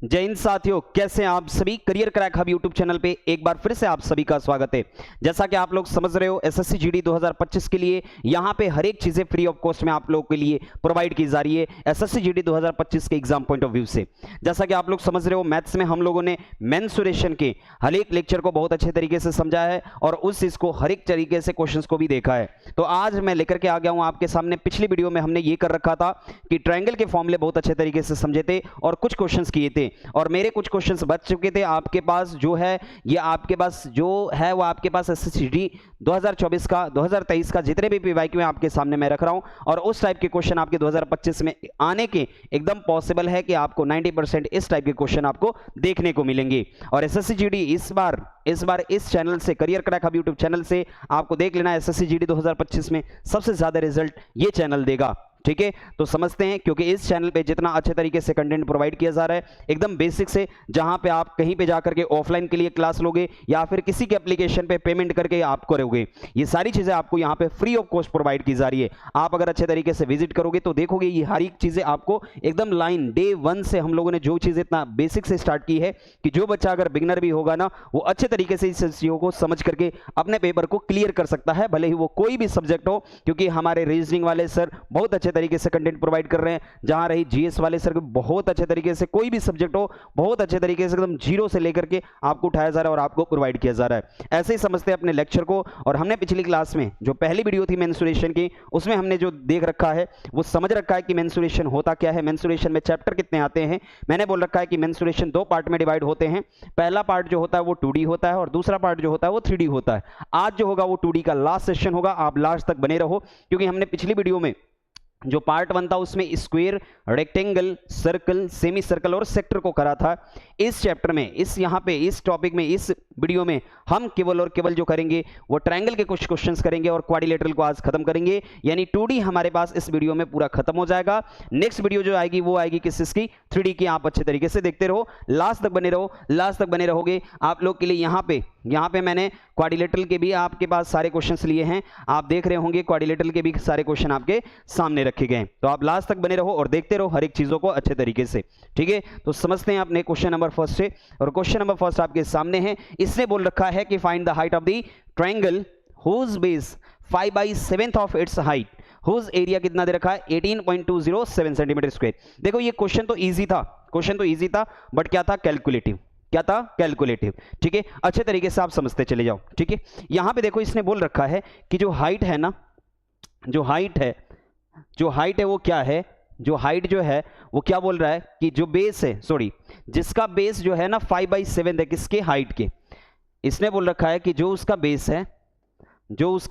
जय हिंद साथियों, कैसे हैं आप सभी। Career crack hub YouTube channel पे एक बार फिर से आप सभी का स्वागत है। जैसा कि आप लोग समझ रहे हो, एसएससी जीडी 2025 के लिए यहाँ पे हर एक चीजें फ्री ऑफ कॉस्ट में आप लोगों के लिए प्रोवाइड की जा रही है एसएससी जीडी 2025 के एग्जाम पॉइंट ऑफ व्यू से। जैसा कि आप लोग समझ रहे हो, मैथ्स में हम लोगों ने मेंसुरेशन के हर एक लेक्चर को बहुत अच्छे तरीके से समझा है और उस चीज को हर एक तरीके से क्वेश्चन को भी देखा है। तो आज मैं लेकर के आ गया हूं आपके सामने। पिछली वीडियो में हमने ये कर रखा था कि ट्रायंगल के फॉर्मूले बहुत अच्छे तरीके से समझे थे और कुछ क्वेश्चंस किए थे और मेरे कुछ क्वेश्चंस बच चुके थे। आपके पास जो है ये आपके पास जो है वो आपके पास एसएससी 2024 का 2023 का जितने भी पीवाईक्यू में आपके सामने मैं रख रहा हूं और उस टाइप के क्वेश्चन आपके 2025 में आने के एकदम पॉसिबल है कि आपको 90% इस टाइप के क्वेश्चन आपको देखने को मिलेंगे। और एसएससी जीडी इस बार इस चैनल से, career crack hub YouTube channel से आपको देख लेना, एसएससी जीडी 2025 में सबसे ज्यादा रिजल्ट ये चैनल देगा। ठीक है, तो समझते हैं, क्योंकि इस चैनल पे जितना अच्छे तरीके से कंटेंट प्रोवाइड किया जा रहा है एकदम बेसिक से, जहां पे आप कहीं पे जाकर के ऑफलाइन के लिए क्लास लोगे या फिर किसी के एप्लीकेशन पे पेमेंट करके आप करोगे, ये सारी चीजें आपको यहां पे फ्री ऑफ कॉस्ट प्रोवाइड की जा रही है। आप अगर अच्छे तरीके से विजिट करोगे तो देखोगे ये हर एक चीजें आपको एकदम लाइन डे 1 से हम लोगों ने जो चीज इतना बेसिक से स्टार्ट की है कि जो बच्चा अगर बिगनर भी होगा ना, वो अच्छे तरीके से इस चीजों को समझ करके अपने पेपर को क्लियर कर सकता है, भले ही वो कोई भी सब्जेक्ट हो। क्योंकि हमारे रीजनिंग वाले सर बहुत अच्छे तरीके से कंटेंट प्रोवाइड कर रहे हैं, जहां रही जीएस वाले सर बहुत अच्छे तरीके से, कोई भी सब्जेक्ट हो बहुत अच्छे तरीके से एकदम जीरो से लेकर के आपको उठाया जा रहा है और आपको प्रोवाइड किया जा रहा है। ऐसे ही समझते हैं अपने लेक्चर को। और हमने पिछली क्लास में जो पहली वीडियो थी मेंसुरेशन की, उसमें हमने जो देख रखा है वो समझ रखा है कि मेंसुरेशन होता क्या है, मेंसुरेशन में चैप्टर कितने आते हैं। मैंने बोल रखा है कि मेंसुरेशन 2 पार्ट में डिवाइड होते हैं। पहला पार्ट जो होता है वो 2D होता है और दूसरा पार्ट जो होता है वो 3D होता है। आज जो होगा वो 2D का लास्ट सेशन होगा, आप लास्ट तक बने रहो, क्योंकि हमने पिछली वीडियो में जो पार्ट 1 था उसमें square, rectangle, circle, semi circle और सेक्टर को करा था। इस चैप्टर में, यहाँ पे इस टॉपिक में, इस वीडियो में हम केवल और केवल जो करेंगे वो ट्रायंगल के कुछ क्वेश्चंस करेंगे और क्वाड्रिलेटरल को आज खत्म करेंगे। यानी 2D हमारे पास इस वीडियो में पूरा खत्म हो जाएगा। नेक्स्ट वीडियो जो आएगी वो आएगी किसकी, 3D की। आप अच्छे तरीके से देखते रहो, लास्ट तक बने रहो। लास्ट तक बने रहोगे आप लोग के लिए यहाँ पे मैंने क्वाड्रिलेटरल के भी आपके पास सारे क्वेश्चंस लिए हैं। आप देख रहे होंगे क्वाड्रिलेटरल के भी सारे क्वेश्चन आपके सामने रखे गए हैं। तो आप लास्ट तक बने रहो और देखते रहो हर एक चीजों को अच्छे तरीके से। ठीक है, तो समझते हैं अपने क्वेश्चन नंबर फर्स्ट से। और क्वेश्चन नंबर फर्स्ट आपके सामने है। इसने बोल रखा है कि find the height of the triangle whose base 5/7 of its height, whose area कितना दे रखा है 18.207 सेंटीमीटर स्क्वायर। देखो ये क्वेश्चन तो इजी था, बट क्या था, कैलकुलेटिव। ठीक है, अच्छे तरीके से आप समझते चले जाओ। ठीक है, यहां पे देखो इसने बोल रखा है कि जो हाइट है ना, जो हाइट है वो क्या है, जो हाइट जो है वो क्या बोल रहा है कि जो बेस है, जिसका बेस जो है ना 5/7 है, किसके, हाइट के। इसने बोल रखा है कि जो उसका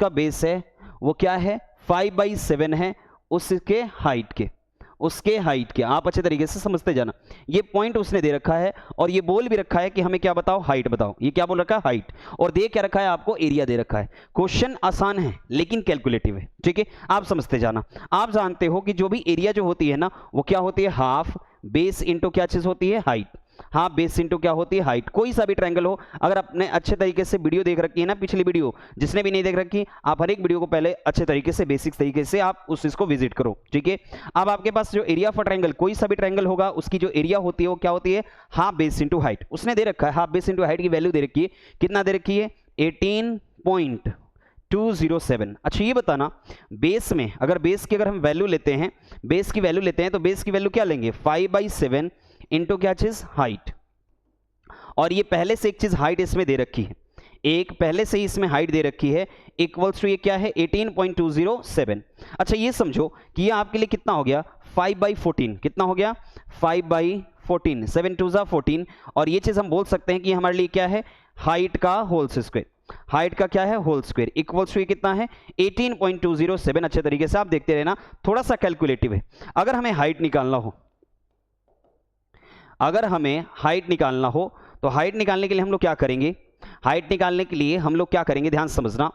बेस है वो क्या है, 5/7 है उसके हाइट के। आप अच्छे तरीके से समझते जाना। ये पॉइंट उसने दे रखा है और ये बोल भी रखा है कि हमें क्या बताओ, हाइट बताओ। ये क्या बोल रखा है, हाइट, और दे क्या रखा है आपको, एरिया दे रखा है। क्वेश्चन आसान है लेकिन कैलकुलेटिव है। ठीक है, आप समझते जाना। आप जानते हो कि जो भी एरिया जो होती है ना, वो क्या होती है, हाफ बेस इंटू क्या चीज होती है, हाइट। हाँ, बेस इंटू क्या होती है, हाइट। कोई सा भी ट्रायंगल हो, अगर आपने अच्छे तरीके से वीडियो देख रखी है ना, पिछली वीडियो, जिसने भी नहीं देख रखी, आप हर एक वीडियो को पहले अच्छे तरीके से, बेसिक तरीके से आप उस चीज को विजिट करो। ठीक है, अब आपके पास जो एरिया फॉर ट्रायंगल, कोई सा भी ट्रायंगल होगा, उसकी जो एरिया होती है वो क्या होती है, हाफ बेस इंटू हाइट। उसने दे रखा है हाफ बेस इंटू हाइट की वैल्यू दे रखी है, कितना दे रखी है, 18.207। अच्छा ये बताना, बेस में अगर हम वैल्यू लेते हैं, बेस की वैल्यू लेते हैं, तो बेस की वैल्यू क्या लेंगे, 5/7 इंटू क्या चीज, हाइट। और ये पहले से एक चीज हाइट इसमें दे रखी है, एक पहले से ही इसमें हाइट दे रखी है, इक्वल्स टू ये क्या है, 18.207। अच्छा ये समझो कि ये आपके लिए कितना हो गया, 5/14। कितना हो गया, 5/14, 7 2 14। और ये चीज हम बोल सकते हैं कि हमारे लिए क्या है, हाइट का होल स्क्वायर। हाइट का क्या है, होल स्क्वायर, इक्वल्स टू कितना है, 18.207। अच्छे तरीके से आप देखते रहना, थोड़ा सा कैलकुलेटिव है। अगर हमें हाइट निकालना हो, तो हाइट निकालने के लिए हम लोग क्या करेंगे, ध्यान समझना,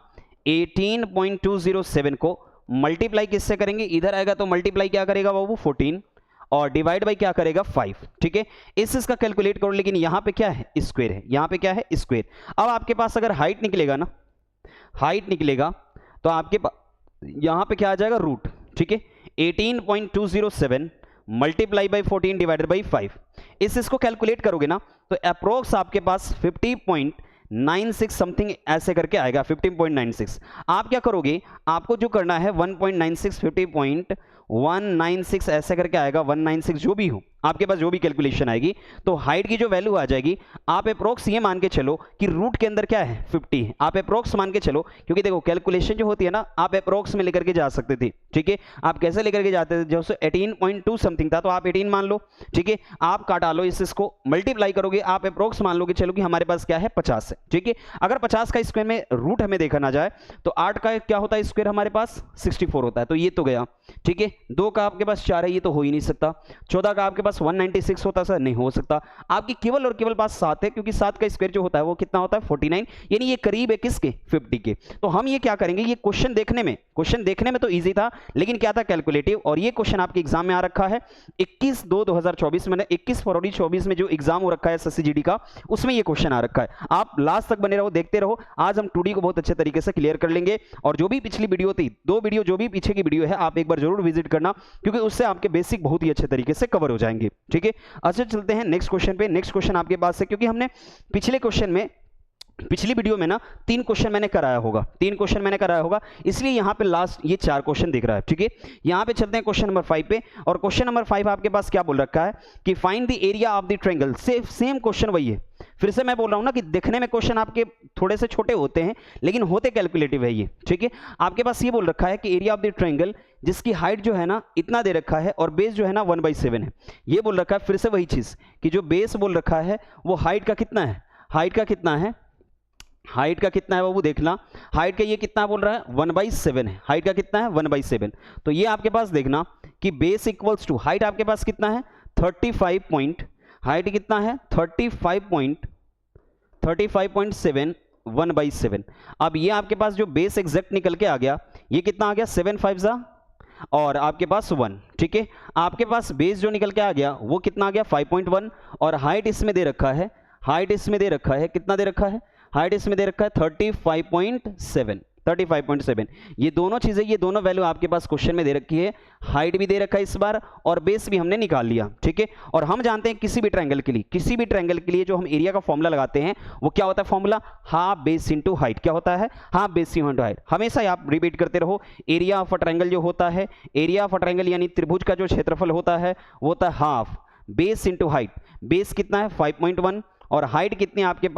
18.207 को मल्टीप्लाई किससे करेंगे, इधर आएगा तो मल्टीप्लाई क्या करेगा बाबू, 14, और डिवाइड बाई क्या करेगा, 5। ठीक है, इस चीज का कैलकुलेट करो, लेकिन यहां पे क्या है, स्क्वायर है, यहां पे क्या है, स्क्वायर। अब आपके पास अगर हाइट निकलेगा तो आपके पास यहां पे क्या आ जाएगा, रूट। ठीक है, 18.207 मल्टीप्लाई बाई 14 डिवाइडेड बाई 5। इसको कैलकुलेट करोगे ना तो अप्रोक्स आपके पास 50.96 समथिंग ऐसे करके आएगा, 15.96। आप क्या करोगे, आपको जो करना है 1.96 50.196 ऐसे करके आएगा, 196 जो भी हो आपके पास, जो भी कैलकुलेशन आएगी, तो हाइट की जो वैल्यू आ जाएगी, आप अप्रोक्स ये मान के चलो कि रूट के अंदर क्या है 50 है, आप अप्रोक्स मान के चलो, क्योंकि देखो कैलकुलेशन जो होती है ना आप अप्रोक्स में लेकर के जा सकते थे, ठीक है। आप कैसे लेकर के जाते थे, जैसे 18.2 समथिंग था तो आप 18 मान लो, ठीक है। आप काटा लो, इसको मल्टीप्लाई करोगे, आप अप्रोक्स मान लोगे चलो कि हमारे पास क्या है 50 है, ठीक है। अगर 50 का स्क्वायर में रूट हमें देखा ना जाए तो 8 का क्या होता है स्क्वायर हमारे पास 64 होता है, तो ये तो गया, ठीक है। 2 का आपके पास 4 है, ये तो हो ही नहीं सकता। 14 का आपके पास 196 होता सर, नहीं हो सकता। आपकी केवल और केवल पास 7 है, क्योंकि 7 का स्क्वायर जो होता है वो कितना होता है 49, यानी ये करीब है किसके 50 के। तो हम ये क्या करेंगे, ये क्वेश्चन देखने में तो इजी था, लेकिन क्या था कैलकुलेटिव, और ये क्वेश्चन आपके एग्जाम में आ रखा है 21/2/2024 में, 21 फरवरी 24 में जो एग्जाम हो रखा है SSCGD का, उसमें ये क्वेश्चन आ रखा है। आप लास्ट तक बने रहो, देखते रहो। आज हम 2D को बहुत अच्छे तरीके से क्लियर कर लेंगे, और जो भी पिछली वीडियो थी, 2 वीडियो जो भी पीछे की वीडियो है आप एक बार जरूर विजिट करना, क्योंकि उससे आपके बेसिक बहुत ही अच्छे तरीके से कवर हो जाएंगे, ठीक है। अच्छा चलते हैं नेक्स्ट क्वेश्चन पे। नेक्स्ट क्वेश्चन आपके पास है, क्योंकि हमने पिछले क्वेश्चन में, पिछली वीडियो में ना 3 क्वेश्चन मैंने कराया होगा, इसलिए यहां पे लास्ट ये 4 क्वेश्चन दिख रहा है, ठीक है। यहां पे चलते हैं क्वेश्चन नंबर 5 पे, और क्वेश्चन नंबर 5 आपके पास क्या बोल रखा है कि find the area of the triangle. Same question वही है, फिर से मैं बोल रहा हूं ना कि देखने में क्वेश्चन आपके थोड़े से छोटे होते हैं, लेकिन होते कैलकुलेटिव है ये, ठीक है। आपके पास ये बोल रखा है कि एरिया ऑफ द ट्रायंगल जिसकी हाइट जो है ना इतना दे रखा है और बेस जो है ना 1/7 है, ये बोल रखा है। फिर से वही चीज कि जो बेस बोल रखा है वो हाइट का कितना है, हाइट का कितना है बाबू देखना, हाइट का ये कितना बोल रहा है 1/7 है, हाइट का कितना है 1/7। तो ये आपके पास देखना कि बेस इक्वल्स टू हाइट आपके पास कितना है 35 हाइट कितना है 35.7 1/7। अब ये आपके पास जो बेस एग्जैक्ट निकल के आ गया, ये कितना आ गया 7 5 जा और आपके पास 1, ठीक है। आपके पास बेस जो निकल के आ गया वो कितना आ गया 5.1, और हाइट इसमें दे रखा है, कितना दे रखा है, हाइट इसमें दे रखा है 35.7। ये दोनों चीजें, ये दोनों वैल्यू आपके पास क्वेश्चन में दे रखी है, हाइट भी दे रखा है इस बार और बेस भी हमने निकाल लिया, ठीक है। और हम जानते हैं किसी भी ट्रायंगल के लिए जो हम एरिया का फॉर्मूला लगाते हैं वो क्या होता है, formula half base into height. क्या होता है, हाफ बेस इंटू हाइट। हमेशा आप रिपीट करते रहो, एरिया ऑफ अ ट्रायंगल जो होता है, एरिया ऑफ अ ट्रायंगल यानी त्रिभुज का जो क्षेत्रफल होता है वो होता है half base into height. Base कितना है 5.1 और हाइट कितनी है आपके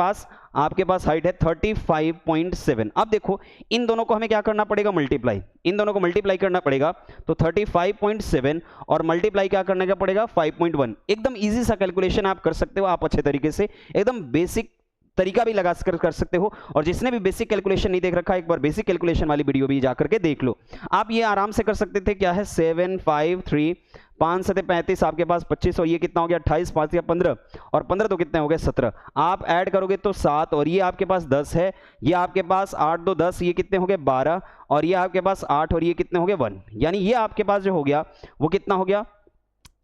पास हाइट है 35.7। अब देखो इन दोनों को हमें क्या करना पड़ेगा, मल्टीप्लाई, इन दोनों को मल्टीप्लाई करना पड़ेगा, तो 35.7 और मल्टीप्लाई क्या करने का पड़ेगा 5.1। एकदम इजी सा कैलकुलेशन आप कर सकते हो, आप अच्छे तरीके से एकदम बेसिक तरीका भी लगा कर सकते हो। और जिसने भी बेसिक कैलकुलेशन नहीं देख रखा है, एक बार बेसिक कैलकुलेशन वाली वीडियो भी जाकर के देख लो। आप ये आराम से कर सकते थे, क्या है 7 5 3 5 7 35 आपके पास 25 और ये कितना हो गया 28 5 या 15 और 15 तो कितने हो गए 17। आप ऐड करोगे तो 7 और ये आपके पास 10 है, ये आपके पास 8 2 10, ये कितने हो गए 12 और ये आपके पास 8 और ये कितने हो गए 1। यानी ये आपके पास जो हो गया वो कितना हो गया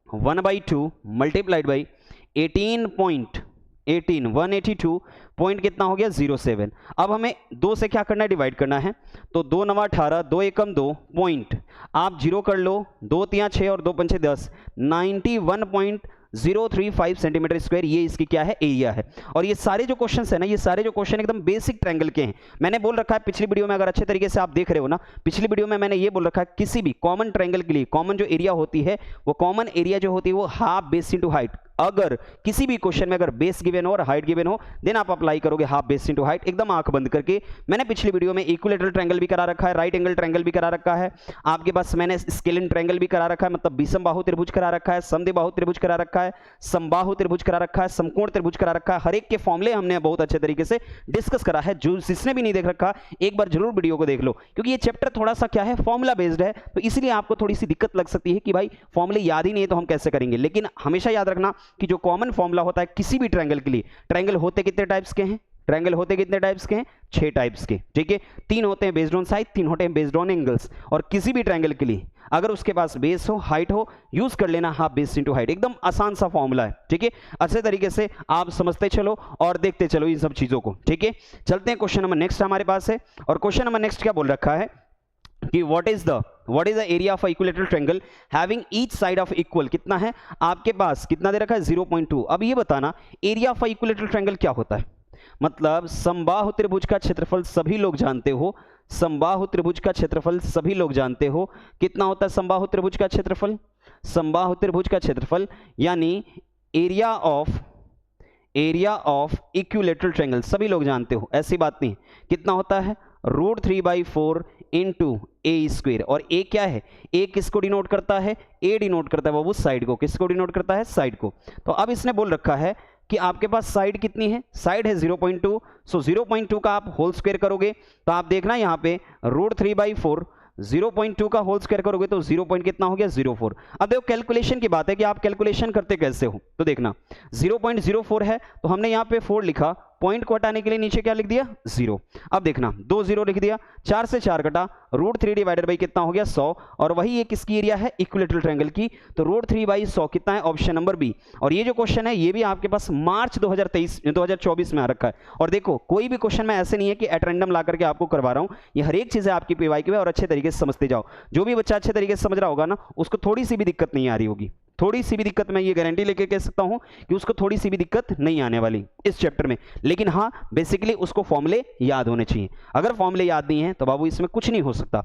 1/2 मल्टीप्लाइड बाई 182 पॉइंट कितना हो गया 07। अब हमें 2 से क्या करना है, डिवाइड करना है, तो 2 9 18 2 एकम 2 पॉइंट आप 0 कर लो, 2 3 6 और 2 5 10 91.035 सेंटीमीटर स्क्वायर, ये इसकी क्या है एरिया है। और ये सारे जो क्वेश्चन है ना, ये सारे जो क्वेश्चन एकदम बेसिक ट्रायंगल के हैं। मैंने बोल रखा है पिछली वीडियो में, अगर अच्छे तरीके से आप देख रहे हो ना, पिछली वीडियो में मैंने ये बोल रखा है किसी भी कॉमन ट्रायंगल के लिए कॉमन जो एरिया होती है वो कॉमन एरिया जो होती है वो हाफ बेस इंटू हाइट। अगर किसी भी क्वेश्चन में अगर बेस गिवन हो और हाइट गिवन हो देन आप अप्लाई करोगे हाफ बेस इंटू हाइट, एकदम आंख बंद करके। मैंने पिछली वीडियो में इक्विलेटरल ट्रायंगल भी करा रखा है, राइट एंगल ट्रायंगल भी करा रखा है, आपके पास मैंने स्केलिन ट्रायंगल भी करा रखा है, मतलब विषमबाहु त्रिभुज करा रखा है, समद्विबाहु त्रिभुज करा रखा है, समबाहु त्रिभुज करा रखा है, समकोण त्रिभुज करा रखा है। हर एक के फॉर्मूले हमने बहुत अच्छे तरीके से डिस्कस करा है। जो जिसने भी नहीं देख रखा एक बार जरूर वीडियो को देख लो, क्योंकि ये चैप्टर थोड़ा सा क्या है फॉर्मूला बेस्ड है, तो इसलिए आपको थोड़ी सी दिक्कत लग सकती है कि भाई फॉर्मूले याद ही नहीं है तो हम कैसे करेंगे। लेकिन हमेशा याद रखना कि जो कॉमन फॉर्मूला होता है किसी भी ट्रायंगल के लिए, ट्रायंगल होते कितने टाइप्स के हैं, ट्रायंगल होते कितने टाइप्स के हैं 6 टाइप्स के, ठीक है। 3 होते हैं बेस्ड ऑन साइड, 3 होते हैं बेस्ड ऑन एंगल्स। और किसी भी ट्रायंगल के लिए अगर उसके पास बेस हो हाइट हो, यूज कर लेना हाफ बेस इंटू हाइट, एकदम आसान सा फॉर्मूला है, ठीक है। अच्छे तरीके से आप समझते चलो और देखते चलो इन सब चीजों को, ठीक है। चलते हैं क्वेश्चन नंबर नेक्स्ट हमारे पास है, और क्वेश्चन नंबर नेक्स्ट क्या बोल रखा है, कि what is the area of equilateral triangle having each side of equal, कितना है आपके पास, कितना दे रखा है 0.2। अब ये बताना एरिया ऑफ इक्विलैटरल ट्रायंगल क्या होता है, मतलब समबाहु त्रिभुज का क्षेत्रफल सभी लोग जानते हो, समबाहु त्रिभुज का क्षेत्रफल सभी लोग जानते हो कितना होता है समबाहु त्रिभुज का क्षेत्रफल, समबाहु त्रिभुज का क्षेत्रफल यानी एरिया ऑफ इक्विलैटरल ट्रायंगल सभी लोग जानते हो, ऐसी बात नहीं, कितना होता है √3/4 इंटू ए स्क्वायर। और ए क्या है, ए किसको डिनोट करता है, ए डिनोट करता है वो साइड को, किसको डिनोट करता है, साइड को। तो अब इसने बोल रखा है कि आपके पास साइड कितनी है, साइड है 0.2, सो 0.2 का आप होल स्क्वायर करोगे तो आप देखना यहाँ पे √3/4 0.2 का होल स्क्वायर करोगे तो 0 पॉइंट कितना हो गया 0.4। अब देखो कैलकुलेशन की बात है कि आप कैलकुलेशन करते कैसे हो, तो देखना 0.04 है तो हमने यहाँ पे 4 लिखा, पॉइंट को हटाने के लिए नीचे क्या लिख दिया 0। अब देखना 2 0 लिख दिया, 4 से 4 कटा, √3 डिवाइडेड बाई कितना हो गया 100, और वही ये किसकी एरिया है इक्विलैटरल ट्रायंगल की, तो √3/100 कितना है ऑप्शन नंबर बी। और ये जो क्वेश्चन है ये भी आपके पास मार्च 2024 में आ रखा है। और देखो कोई भी क्वेश्चन में ऐसे नहीं है कि एट रैंडम ला करके आपको करवा रहा हूं, ये हर एक चीजें आपकी पीवाईक्यू है और अच्छे तरीके से समझते जाओ। जो भी बच्चा अच्छे तरीके से समझ रहा होगा ना उसको थोड़ी सी भी दिक्कत नहीं आ रही होगी, थोड़ी सी भी दिक्कत मैं ये गारंटी लेके कह सकता हूं कि उसको थोड़ी सी भी दिक्कत नहीं आने वाली इस चैप्टर में। लेकिन हाँ बेसिकली उसको फॉर्मूले याद होने चाहिए, अगर फॉर्मूले याद नहीं है तो बाबू इसमें कुछ नहीं हो सकता,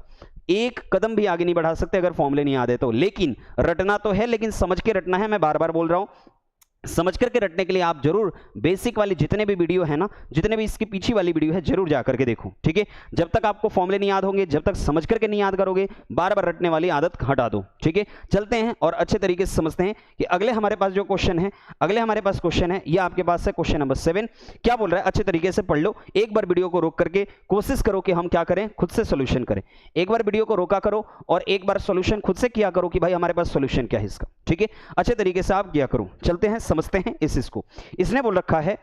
एक कदम भी आगे नहीं बढ़ा सकते अगर फॉर्मूले नहीं याद है तो। लेकिन रटना तो है, लेकिन समझ के रटना है, मैं बार बार बोल रहा हूं, समझ करके रटने के लिए आप जरूर बेसिक वाली जितने भी वीडियो है ना, जितने भी इसकी पीछे वाली वीडियो है जरूर जा करके देखो, ठीक है। जब तक आपको फॉर्मूले नहीं याद होंगे, जब तक समझ करके नहीं याद करोगे, बार बार रटने वाली आदत हटा दो, ठीक है। चलते हैं और अच्छे तरीके से समझते हैं कि अगले हमारे पास जो क्वेश्चन है, अगले हमारे पास क्वेश्चन है, ये आपके पास है क्वेश्चन नंबर 7। क्या बोल रहा है अच्छे तरीके से पढ़ लो, एक बार वीडियो को रोक करके कोशिश करो कि हम क्या करें, खुद से सोल्यूशन करें। एक बार वीडियो को रोका करो और एक बार सोल्यूशन खुद से किया करो कि भाई हमारे पास सोल्यूशन क्या है इसका, ठीक है। अच्छे तरीके से आप किया करो। चलते हैं समझते हैं इसको। इसने बोल रखा है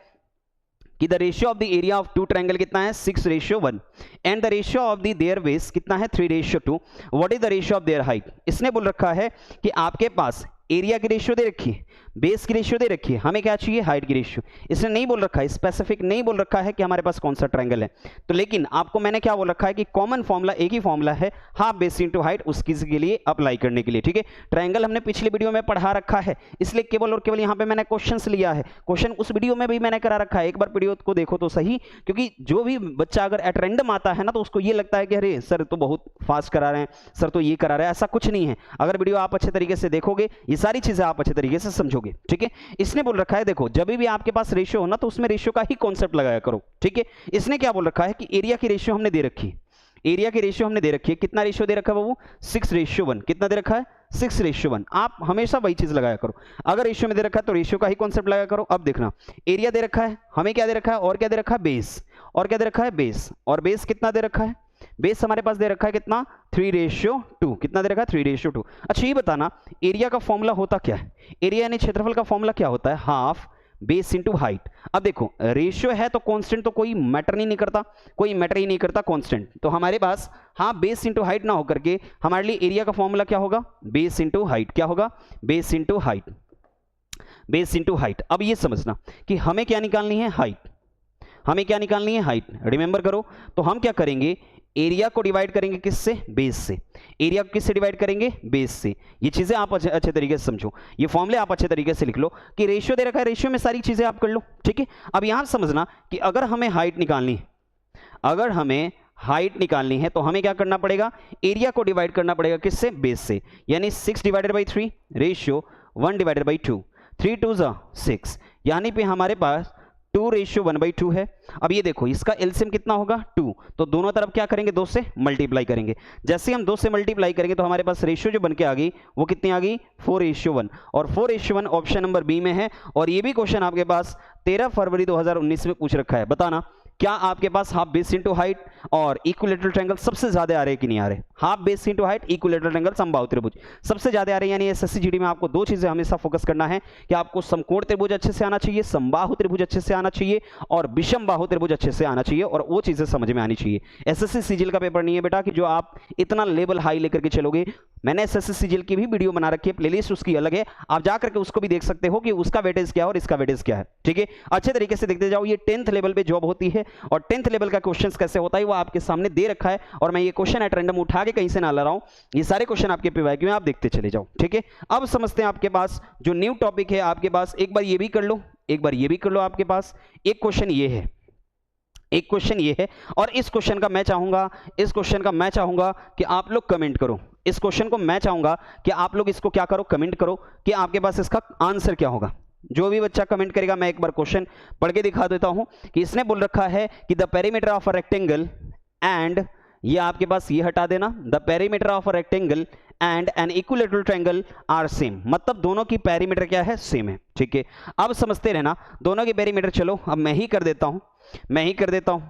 कि the ratio of the area of two triangle कितना है 6:1 and the ratio of the their base कितना है 3:2। What is the ratio of their height. इसने बोल रखा है कि आपके पास एरिया की रेशियो दे रखी है, बेस की रेशियो दे रखी है, हमें क्या चाहिए हाइट की रेशियो। इसने नहीं बोल रखा है, स्पेसिफिक नहीं बोल रखा है कि हमारे पास कौन सा ट्रायंगल है, तो लेकिन आपको मैंने क्या बोल रखा है कि कॉमन फॉर्मूला एक ही फॉर्मूला है, हाफ बेस इनटू हाइट, उसकी के लिए अप्लाई करने के लिए, ठीक है। ट्रायंगल हमने पिछले वीडियो में पढ़ा रखा है, इसलिए केवल और केवल यहाँ पे मैंने क्वेश्चंस लिया है, क्वेश्चन उस वीडियो में भी मैंने करा रखा है, एक बार वीडियो को देखो तो सही, क्योंकि जो भी बच्चा अगर एट रैंडम आता है ना तो उसको ये लगता है कि अरे सर तो बहुत फास्ट करा रहे हैं, सर तो ये करा रहे हैं, ऐसा कुछ नहीं है। अगर वीडियो आप अच्छे तरीके से देखोगे ये सारी चीजें आप अच्छे तरीके से समझोगे, ठीक है। इसने बोल रखा है देखो जब भी आपके पास रेशियो हो ना तो उसमें रेशियो का ही कॉन्सेप्ट लगाया करो, ठीक है। इसने क्या बोल रखा है कि एरिया की रेशियो हमने दे रखी है, एरिया की रेशियो हमने दे रखी है, कितना रेशियो दे रखा है बाबू 6:1, कितना दे रखा है 6:1। आप हमेशा वही चीज लगाया करो, अगर रेशियो में दे रखा है तो रेशियो का ही कॉन्सेप्ट लगाया करो। अब देखना एरिया दे रखा है, हमें क्या दे रखा है और क्या दे रखा है बेस, और क्या दे रखा है बेस, और बेस कितना दे रखा है, बेस हमारे पास दे रखा है कितना 3:2, कितना दे रखा है 3:2। अच्छा ये बताना एरिया का फॉर्मूला होता क्या है, एरिया यानी क्षेत्रफल का फॉर्मूला क्या होता है हाफ बेस इंटू हाइट। अब देखो रेशियो है तो कांस्टेंट तो कोई मैटर नहीं करता, कोई मैटर ही नहीं करता कांस्टेंट, तो हमारे पास हाफ बेस इंटू हाइट ना होकर के हमारे लिए एरिया का फॉर्मूला क्या होगा बेस इंटू हाइट, क्या होगा base into height, base into height. अब ये समझना कि हमें क्या निकालनी है हाइट, हमें क्या निकालनी है हाइट, रिमेंबर करो। तो हम क्या करेंगे एरिया को डिवाइड करेंगे किससे बेस से, एरिया को किससे डिवाइड करेंगे बेस से। ये चीजें आप अच्छे तरीके से समझो, ये फॉर्मूले आप अच्छे तरीके से लिख लो कि रेशियो दे रखा है, रेशियो में सारी चीजें आप कर लो, ठीक है। अब यहां समझना कि अगर हमें हाइट निकालनी है, अगर हमें हाइट निकालनी है तो हमें क्या करना पड़ेगा एरिया को डिवाइड करना पड़ेगा किससे बेस से, यानी 6/3 रेशियो 1/2, 3 2 6, यानी पे हमारे पास 2:1/2 है। अब ये देखो इसका एलसीएम कितना होगा 2, तो दोनों तरफ क्या करेंगे 2 से मल्टीप्लाई करेंगे। जैसे हम 2 से मल्टीप्लाई करेंगे तो हमारे पास रेशियो जो बन के आ गई वो कितनी आ गई 4:1, और 4:1 ऑप्शन नंबर बी में है। और ये भी क्वेश्चन आपके पास 13 फरवरी 2019 में पूछ रखा है। बताना क्या आपके पास हाफ बेस इंटू हाइट और इक्विलैटरल ट्रायंगल सबसे ज्यादा आ रहे हैं कि नहीं आ रहे, half base into height equilateral triangle समबाहु त्रिभुज सबसे ज्यादा आ रहे हैं। यानी एसएससी जीडी में आपको दो चीजें हमेशा फोकस करना है कि आपको समकोण त्रिभुज अच्छे से आना चाहिए, समबाहु त्रिभुज अच्छे से आना चाहिए और विषमबाहु त्रिभुज अच्छे से आना चाहिए, और वो चीजें समझ में आनी चाहिए। एसएससी सीजीएल का पेपर नहीं है बेटा कि जो आप इतना लेवल हाई लेकर के चलोगे। मैंने एसएससी सीजीएल की भी वीडियो बना रखी है, प्लेलिस्ट उसकी अलग है, आप जाकर के उसको भी देख सकते हो कि उसका वेटेज क्या है और इसका वेटेज क्या है, ठीक है। अच्छे तरीके से देखते जाओ, ये 10th लेवल पे जॉब होती है और 10th लेवल का क्वेश्चंस कैसे होता है वो आपके सामने दे रखा है, और मैं ये क्वेश्चन एट रैंडम उठा के कहीं से ना ला रहा हूं, ये सारे क्वेश्चन आपके PYQ में आप देखते चले जाओ, ठीक है। अब समझते हैं आपके पास जो न्यू टॉपिक है आपके पास, एक बार ये भी कर लो, एक बार ये भी कर लो। आपके पास एक क्वेश्चन ये है, एक क्वेश्चन ये है, और इस क्वेश्चन का मैं चाहूंगा कि आप लोग कमेंट करो। इस क्वेश्चन को मैं चाहूंगा कि आप लोग इसको क्या करो, कमेंट करो कि आपके पास इसका आंसर क्या होगा। जो भी बच्चा कमेंट करेगा, मैं एक बार क्वेश्चन पढ़ के दिखा देता हूं कि इसने बोल रखा है कि the perimeter of a rectangle and, ये आपके पास ये हटा देना, the perimeter of a rectangle and an equilateral triangle are same, मतलब दोनों की पेरीमीटर क्या है, सेम है, ठीक है। अब समझते रहना दोनों की पेरीमीटर। चलो अब मैं ही कर देता हूं,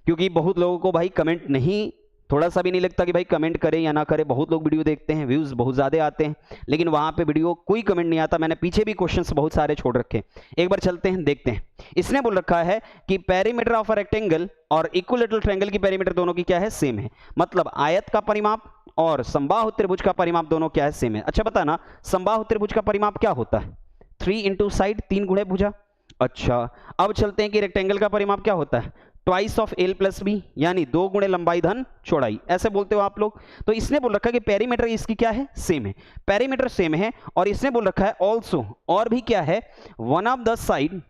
क्योंकि बहुत लोगों को भाई कमेंट नहीं, थोड़ा सा भी नहीं लगता कि भाई कमेंट करें या ना करें। बहुत लोग वीडियो देखते हैं, व्यूज बहुत ज्यादा आते हैं, लेकिन वहां पे वीडियो कोई कमेंट नहीं आता। मैंने पीछे भी क्वेश्चंस बहुत सारे छोड़ रखे, एक बार चलते हैं देखते हैं। इसने बोल रखा है कि पेरीमीटर ऑफ अ रेक्टेंगल और इक्विलैटरल ट्रायंगल की पेरीमीटर दोनों की क्या है, सेम है। मतलब आयत का परिमाप और समबाहु त्रिभुज का परिमाप दोनों क्या है, सेम है। अच्छा बताना, समबाहु त्रिभुज का परिमाप क्या होता है, 3 इंटू साइड, 3 गुणे भुजा। अच्छा अब चलते हैं कि रेक्टेंगल का परिमाप क्या होता है, twice of l plus b, यानी 2 गुणे लंबाई धन चौड़ाई, ऐसे बोलते हो आप लोग। तो इसने बोल रखा है कि पेरीमीटर इसकी क्या है, सेम है, पेरीमीटर सेम है। और इसने बोल रखा है ऑल्सो, और भी क्या है, one of the side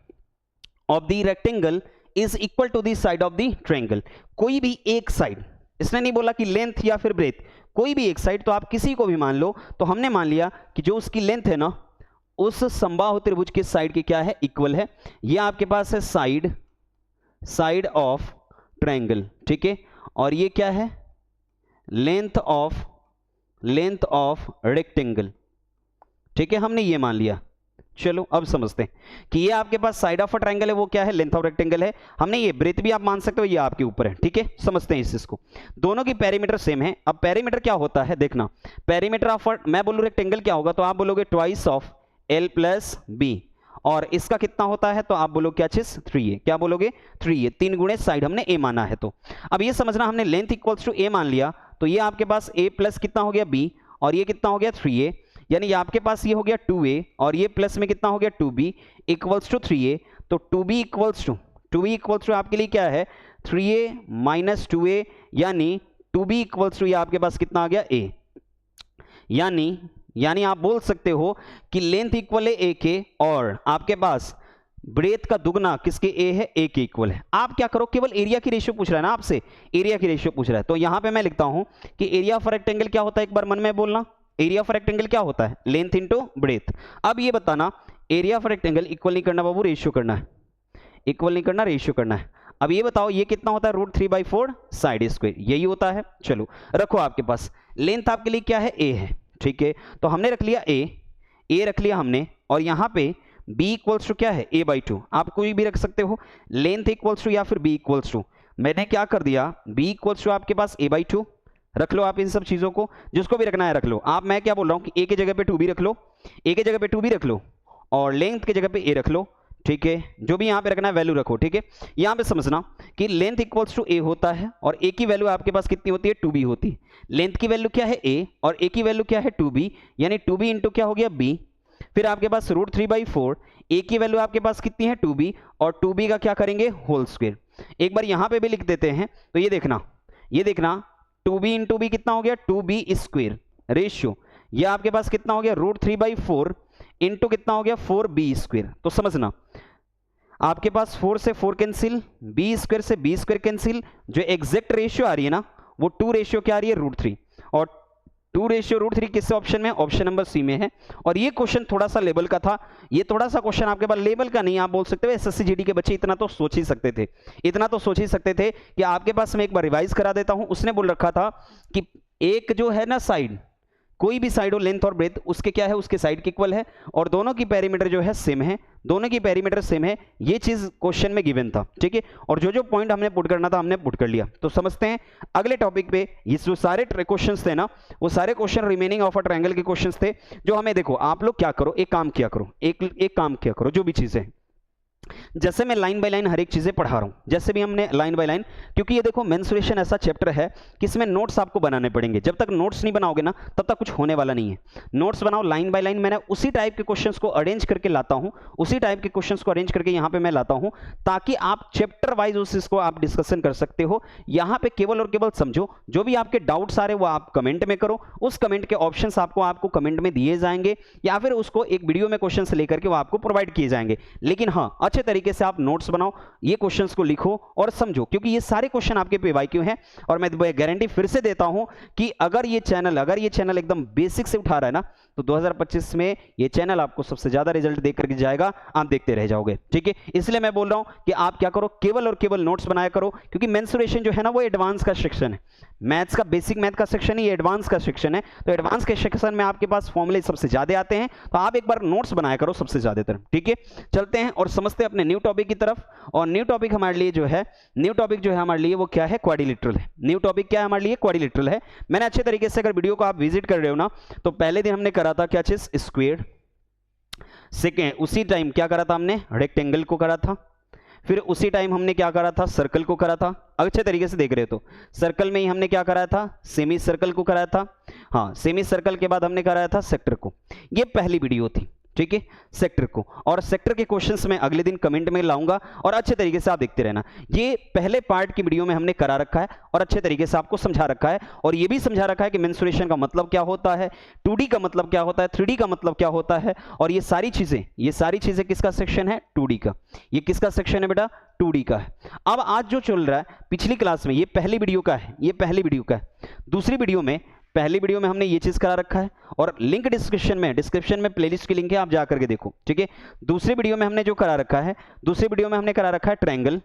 of the rectangle is equal to the side of the triangle. कोई भी एक साइड, इसने नहीं बोला कि लेंथ या फिर ब्रेथ, कोई भी एक साइड, तो आप किसी को भी मान लो। तो हमने मान लिया कि जो उसकी लेंथ है ना, उस समबाहु त्रिभुज की साइड की क्या है, इक्वल है। ये आपके पास है साइड ऑफ ट्रायंगल, ठीक है। और ये क्या है, लेंथ ऑफ रेक्टेंगल, ठीक है, हमने ये मान लिया। चलो अब समझते हैं कि ये आपके पास साइड ऑफ अ ट्रायंगल है, वो क्या है, लेंथ ऑफ रेक्टेंगल है। हमने ये ब्रेथ भी आप मान सकते हो, ये आपके ऊपर है, ठीक है। समझते हैं इसको, दोनों की पेरीमीटर सेम है। अब पेरीमीटर क्या होता है देखना, पेरीमीटर ऑफ, मैं बोलूं रेक्टेंगल क्या होगा, तो आप बोलोगे twice of l plus b, और इसका कितना होता है, तो आप बोलो क्या चीज, 3a, क्या बोलोगे, 3a, 3 गुणे साइड हमने a माना है। तो अब ये समझना, हमने लेंथ इक्वल्स टू a मान लिया, तो ये आपके पास a प्लस कितना हो गया b, और ये कितना हो गया 3a, यानी ये आपके पास ये हो गया 2a, और ये प्लस में कितना हो गया 2b इक्वल्स टू 3a। तो 2b इक्वल्स टू आपके लिए क्या है, 3a माइनस 2a, यानी 2b इक्वल्स टू ये आपके पास कितना आ गया a, यानी आप बोल सकते हो कि लेंथ इक्वल है a के, और आपके पास ब्रेथ का दुगना किसके, a है, a के इक्वल है। आप क्या करो, केवल एरिया की रेशियो पूछ रहा है ना आपसे, एरिया की रेशियो पूछ रहा है। तो यहां पे मैं लिखता हूं कि एरिया ऑफ रेक्टेंगल क्या होता है, एक बार मन में बोलना, एरिया ऑफ रेक्टेंगल क्या होता है, लेंथ इंटू ब्रेथ। अब ये बताना, एरिया ऑफ रेक्टेंगल इक्वल नहीं करना बाबू, रेशियो करना है, इक्वल नहीं करना, रेशियो करना है। अब ये बताओ ये कितना होता है, √3/4 साइड स्क्वायर, यही होता है। चलो रखो, आपके पास लेंथ आपके लिए क्या है, a है, ठीक है। तो हमने रख लिया a रख लिया हमने, और यहां पे b इक्वल्स टू क्या है, a/2, आप कोई भी रख सकते हो, लेंथ इक्वल्स टू या फिर b इक्वल्स टू, मैंने क्या कर दिया, b इक्वल्स टू आपके पास a/2, रख लो आप इन सब चीजों को, जिसको भी रखना है रख लो। आप, मैं क्या बोल रहा हूं कि a की जगह पे 2b रख लो, a की जगह पे 2b रख लो, और लेंथ की जगह पे a रख लो, ठीक है। जो भी यहां पे रखना है वैल्यू रखो, ठीक है। यहां पे समझना कि लेंथ इक्वल्स टू a होता है, और a की वैल्यू आपके पास कितनी होती है, 2b होती है। लेंथ की वैल्यू क्या है, a, और a की वैल्यू क्या है, 2b, यानी 2b इंटू क्या हो गया, b। फिर आपके पास √3/4, a की वैल्यू आपके पास कितनी है, 2b, और 2b का क्या करेंगे, होल स्क्वायर। एक बार यहां पे भी लिख देते हैं, तो ये देखना 2b इंटू b कितना हो गया, 2b स्क्वायर, रेशियो ये आपके पास कितना हो गया, √3/4 इंटू कितना हो गया, 4b स्क्वायर। तो समझना, आपके पास 4 से 4 कैंसिल, b स्क्वायर से b स्क्वायर कैंसिल, जो एग्जैक्ट रेशियो आ रही है ना, वो 2 रेशियो क्या आ रही है, √3, और 2 रेशियो √3 किस ऑप्शन में, ऑप्शन नंबर सी में है। और ये क्वेश्चन थोड़ा सा लेवल का था, ये थोड़ा सा क्वेश्चन आपके पास लेवल का नहीं, आप बोल सकते हो एसएससी जीडी के बच्चे इतना तो सोच ही सकते थे, कि आपके पास मैं एक बार रिवाइज करा देता हूं। उसने बोल रखा था कि एक जो है ना साइड, कोई भी साइड हो, लेंथ और ब्रेथ उसके क्या है, उसके साइड के इक्वल है, और दोनों की पेरीमीटर जो है सेम है, ये चीज क्वेश्चन में गिवन था, ठीक है। और जो पॉइंट हमने पुट करना था हमने पुट कर लिया। तो समझते हैं अगले टॉपिक पे, ये जो सारे क्वेश्चंस थे ना, वो सारे question remaining of a triangle के क्वेश्चंस थे, जो हमें, देखो आप लोग क्या करो, एक काम किया करो, जो भी चीजें जैसे मैं लाइन बाय लाइन हर एक चीज़ें पढ़ा रहा हूँ, जैसे भी हमने लाइन बाय लाइन, क्योंकि ये देखो मेंस्ट्रुएशन ऐसा चैप्टर है कि इसमें नोट्स आपको बनाने पड़ेंगे। जब तक नोट्स नहीं बनाओगे ना तब तक कुछ होने वाला नहीं है। नोट्स बनाओ लाइन बाय लाइन। मैंने उसी टाइप के क्वेश्चंस को अरेंज करके लाता हूँ, उसी टाइप के क्वेश्चंस को अरेंज करके यहाँ पे मैं लाता हूँ, ताकि आप चैप्टर वाइज उस चीज़ को आप डिस्कशन कर सकते हो। यहाँ पे केवल और केवल समझो, जो भी आपके डाउट्स आ रहे हैं वो आप कमेंट में करो, उस कमेंट के ऑप्शंस आपको कमेंट में दिए जाएंगे, या फिर उसको एक वीडियो में क्वेश्चंस लेकर के वो आपको प्रोवाइड किए जाएंगे। लेकिन हाँ, अच्छे तरीके से आप नोट्स बनाओ, ये क्वेश्चंस को लिखो और समझो, क्योंकि ये सारे क्वेश्चन आपके पीवाईक्यू हैं। और मैं गारंटी फिर से देता हूं कि अगर ये चैनल एकदम बेसिक से उठा रहा है ना, तो 2025 में ये चैनल आपको सबसे ज्यादा रिजल्ट देकर के जाएगा, आप देखते रह जाओगे। ठीक है, इसलिए मैं बोल रहा हूं कि आप क्या करो, केवल और केवल नोट्स बनाया करो, क्योंकि मेंसुरेशन जो है ना वो एडवांस का सेक्शन है। मैथ्स का बेसिक मैथ का सेक्शन ही एडवांस का सेक्शन है, तो एडवांस के सेक्शन में आपके पास फॉर्मूले सबसे ज्यादा आते हैं, तो आप एक बार नोट्स बनाया करो सबसे ज्यादातर। ठीक है, चलते हैं और समझते हैं अपने न्यू टॉपिक की तरफ। और न्यू टॉपिक हमारे लिए जो है हमारे लिए वो क्या है, क्वाड्रिलेटरल है। न्यू टॉपिक क्या है हमारे लिए, क्वाड्रिलेटरल है। मैंने अच्छे तरीके से, अगर वीडियो को आप विजिट कर रहे हो ना, तो पहले दिन हमने करा था क्या चीज, स्क्वायर। सेकेंड उसी टाइम क्या करा था हमने, रेक्टेंगल को करा था। फिर उसी टाइम हमने क्या करा था, सर्कल को करा था। अच्छे तरीके से देख रहे हो तो सर्कल में ही हमने क्या कराया था, सेमी सर्कल को कराया था। हाँ, सेमी सर्कल के बाद हमने कराया था सेक्टर को। ये पहली वीडियो थी। ठीक है, सेक्टर को, और सेक्टर के क्वेश्चंस मैं अगले दिन कमेंट में लाऊंगा, और अच्छे तरीके से आप देखते रहना। ये पहले पार्ट की वीडियो में हमने करा रखा है और अच्छे तरीके से आपको समझा रखा है, और ये भी समझा रखा है कि मेंसुरेशन का मतलब क्या होता है, 2D का मतलब क्या होता है, 3D का मतलब क्या होता है। और ये सारी चीजें किसका सेक्शन है, 2D का। ये किसका सेक्शन है बेटा, 2D का है। अब आज जो चल रहा है, पिछली क्लास में ये पहली वीडियो का है, ये पहली वीडियो का है। दूसरी वीडियो में, पहली वीडियो में हमने ये चीज करा रखा है, और लिंक डिस्क्रिप्शन में प्लेलिस्ट की लिंक है, आप जाकर के देखो। ठीक है, दूसरी वीडियो में हमने जो करा रखा है, दूसरी वीडियो में हमने करा रखा है ट्रायंगल,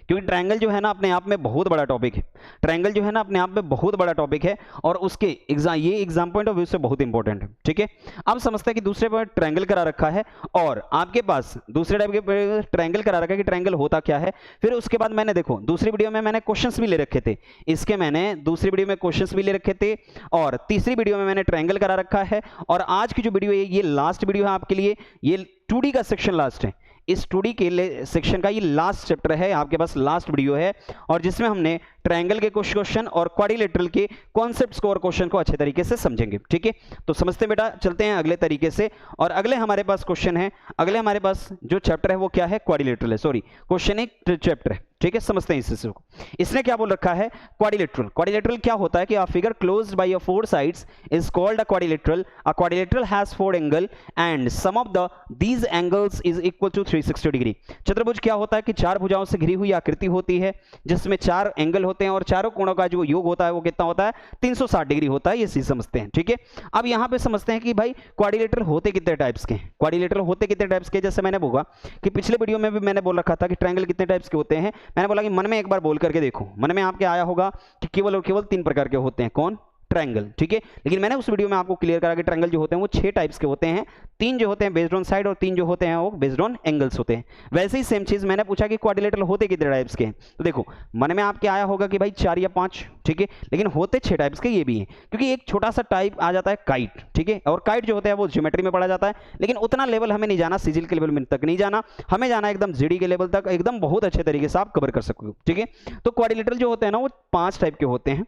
क्योंकि ट्रायंगल जो है ना अपने आप में बहुत बड़ा टॉपिक है। ट्रायंगल जो है ना अपने आप में बहुत बड़ा टॉपिक है, और उसके एग्जाम पॉइंट ऑफ व्यू से बहुत इंपॉर्टेंट है। ठीक है, अब समझते हैं कि दूसरे पर ट्रायंगल करा रखा है, और आपके पास दूसरे टाइप के ट्रायंगल करा रखा है कि ट्रायंगल होता क्या है। फिर उसके बाद मैंने देखो, दूसरी वीडियो में मैंने क्वेश्चंस भी ले रखे थे, इसके मैंने दूसरी वीडियो में क्वेश्चंस भी ले रखे थे, और तीसरी वीडियो में मैंने ट्रायंगल करा रखा है। और आज की जो वीडियो है, ये लास्ट वीडियो है आपके लिए, ये 2D का सेक्शन लास्ट है। इस 2D के सेक्शन का ये लास्ट चैप्टर है, आपके पास लास्ट वीडियो है, और जिसमें हमने ट्रायंगल के कुछ क्वेश्चन और क्वाड्रिलेटरल के कॉन्सेप्ट्स को और क्वेश्चन को अच्छे तरीके से समझेंगे। ठीक है, तो समझते हैं बेटा, चलते हैं अगले तरीके से। और अगले हमारे पास क्वेश्चन है, अगले हमारे पास जो चैप्टर है वो क्या है, क्वाड्रिलेटरल है। सॉरी, क्वेश्चन एक चैप्टर है। ठीक है, समझते हैं इस को। इसने क्या बोल रखा है, क्वाड्रिलेटरल। क्वाड्रिलेटरल क्या होता है कि a figure closed by your 4 sides is called a quadrilateral. A quadrilateral has 4 angle and sum of these angles is equal to 360 degree. चतुर्भुज क्या होता है कि 4 भुजाओं से घिरी हुई आकृति होती है, जिसमें 4 एंगल होते हैं, और चारों कोणों का जो योग होता है वो कितना होता है, 360 डिग्री होता है। ये चीज समझते हैं। ठीक है, अब यहां पे समझते हैं कि भाई क्वाड्रिलेटरल होते कितने टाइप्स के हैं। क्वाड्रिलेटरल होते कितने टाइप्स के, जैसे मैंने बोला कि पिछले वीडियो में भी मैंने बोल रखा था कि ट्रायंगल कितने टाइप्स के होते हैं। मैंने बोला कि मन में एक बार बोल करके देखो, मन में आपके आया होगा कि केवल और केवल 3 प्रकार के होते हैं। कौन, ट्रायंगल। ठीक है, लेकिन मैंने उस वीडियो में आपको क्लियर करा कि ट्रायंगल जो होते हैं वो 6 टाइप्स के होते हैं। 3 जो होते हैं बेस्ड ऑन साइड, और 3 जो होते हैं वो बेस्ड ऑन एंगल्स होते हैं। वैसे ही सेम चीज मैंने पूछा कि क्वाड्रिलेटरल होते कितने टाइप्स के हैं, तो देखो मन में आपके आया होगा कि भाई 4 या 5। ठीक है, लेकिन होते 6 टाइप्स के ये भी हैं, क्योंकि एक छोटा सा टाइप आ जाता है काइट। ठीक है, और काइट जो होता है वो ज्योमेट्री में पढ़ा जाता है, लेकिन उतना लेवल हमें नहीं जाना, सिजिल के लेवल में तक नहीं जाना, हमें जाना एकदम जीडी के लेवल तक, एकदम बहुत अच्छे तरीके से आप कवर कर सकते हो। ठीक है, तो क्वाड्रिलेटरल जो होते हैं ना वो 5 टाइप के होते हैं।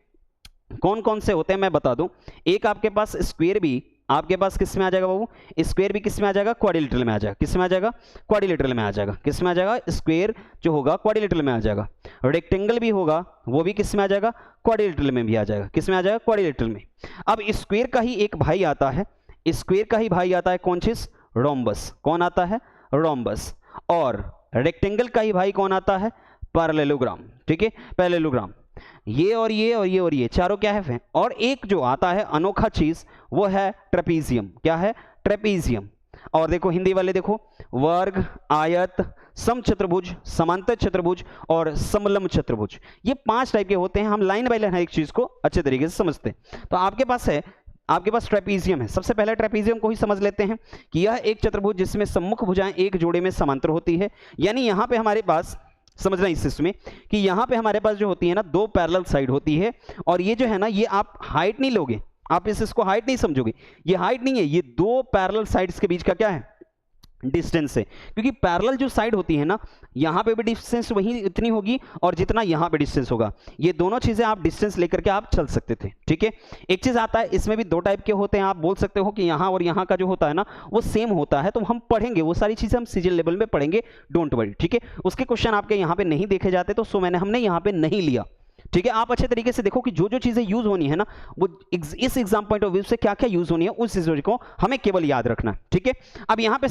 कौन कौन से होते हैं मैं बता दूं। एक आपके पास स्क्वायर भी आपके पास किस में आ जाएगा बाबू, स्क्वायर भी किस में आ जाएगा, क्वाड्रिलेटरल में आ जाएगा। किस में आ जाएगा, क्वाड्रिलेटरल में आ जाएगा। किस में आ जाएगा, स्क्वायर जो होगा क्वाड्रिलेटरल में आ जाएगा। रेक्टेंगल भी होगा वो भी किस में आ जाएगा, क्वाड्रिलेटरल में भी आ जाएगा। किस में आ जाएगा, क्वाड्रिलेटरल में। अब स्क्वायर का ही एक भाई आता है, स्क्वायर का ही भाई आता है कौन चीज, रोम्बस। कौन आता है, रोम्बस। और रेक्टेंगल का ही भाई कौन आता है, पैरेललोग्राम। ठीक है, पैरेललोग्राम। ये और ये और ये और ये चारों क्या है, और एक जो आता है अनोखा चीज वो है ट्रेपीजियम। क्या है, ट्रेपीजियम। और देखो हिंदी वाले देखो, वर्ग, आयत, समचतुर्भुज, समांतर चतुर्भुज और समलंब चतुर्भुज। ये 5 टाइप के होते हैं। हम लाइन बाय लाइन हर एक चीज को अच्छे तरीके से समझते हैं। तो आपके पास ट्रेपीजियम है। सबसे पहले ट्रेपीजियम को ही समझ लेते हैं कि यह एक चतुर्भुज जिसमें सम्मुख भुजाएं एक जोड़े में समांतर होती है। यानी यहां पे हमारे पास समझना इसमें कि यहां पे हमारे पास जो होती है ना 2 पैरेलल साइड होती है, और ये जो है ना ये आप हाइट नहीं लोगे, आप इसको हाइट नहीं समझोगे, ये हाइट नहीं है, ये 2 पैरेलल साइड्स के बीच का क्या है, डिस्टेंस से, क्योंकि पैरेलल जो साइड होती है ना, यहाँ पे भी डिस्टेंस वही इतनी होगी और जितना यहाँ पे डिस्टेंस होगा। ये दोनों चीज़ें आप डिस्टेंस लेकर के आप चल सकते थे, ठीक है। एक चीज़ आता है, इसमें भी दो टाइप के होते हैं। आप बोल सकते हो कि यहाँ और यहाँ का जो होता है ना वो सेम होता है, तो हम पढ़ेंगे वो सारी चीज़ें, हम सीजन लेवल में पढ़ेंगे, डोंट वरी, ठीक है। उसके क्वेश्चन आपके यहाँ पे नहीं देखे जाते, तो सो हमने यहाँ पे नहीं लिया, ठीक है। आप अच्छे तरीके से देखो कि जो जो चीजें यूज होनी है ना, वो इस एग्जाम पॉइंट ऑफ व्यू से क्या क्या यूज होनी है, उस चीजों को हमें केवल याद रखना है, ठीक है। अब यहां पे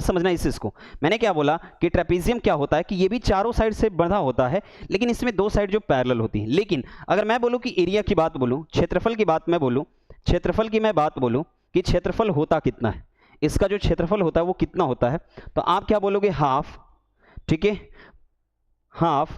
समझना इस चीज को, मैंने क्या बोला कि ट्रेपेजियम क्या होता है कि ये भी चारों साइड से बंधा होता है, लेकिन इसमें दो साइड जो पैरेलल होती है। लेकिन अगर मैं बोलूं कि एरिया की बात बोलूं, क्षेत्रफल की बात मैं बोलूं, कि क्षेत्रफल होता कितना है, इसका जो क्षेत्रफल होता है वो कितना होता है, तो आप क्या बोलोगे, हाफ, ठीक है, हाफ।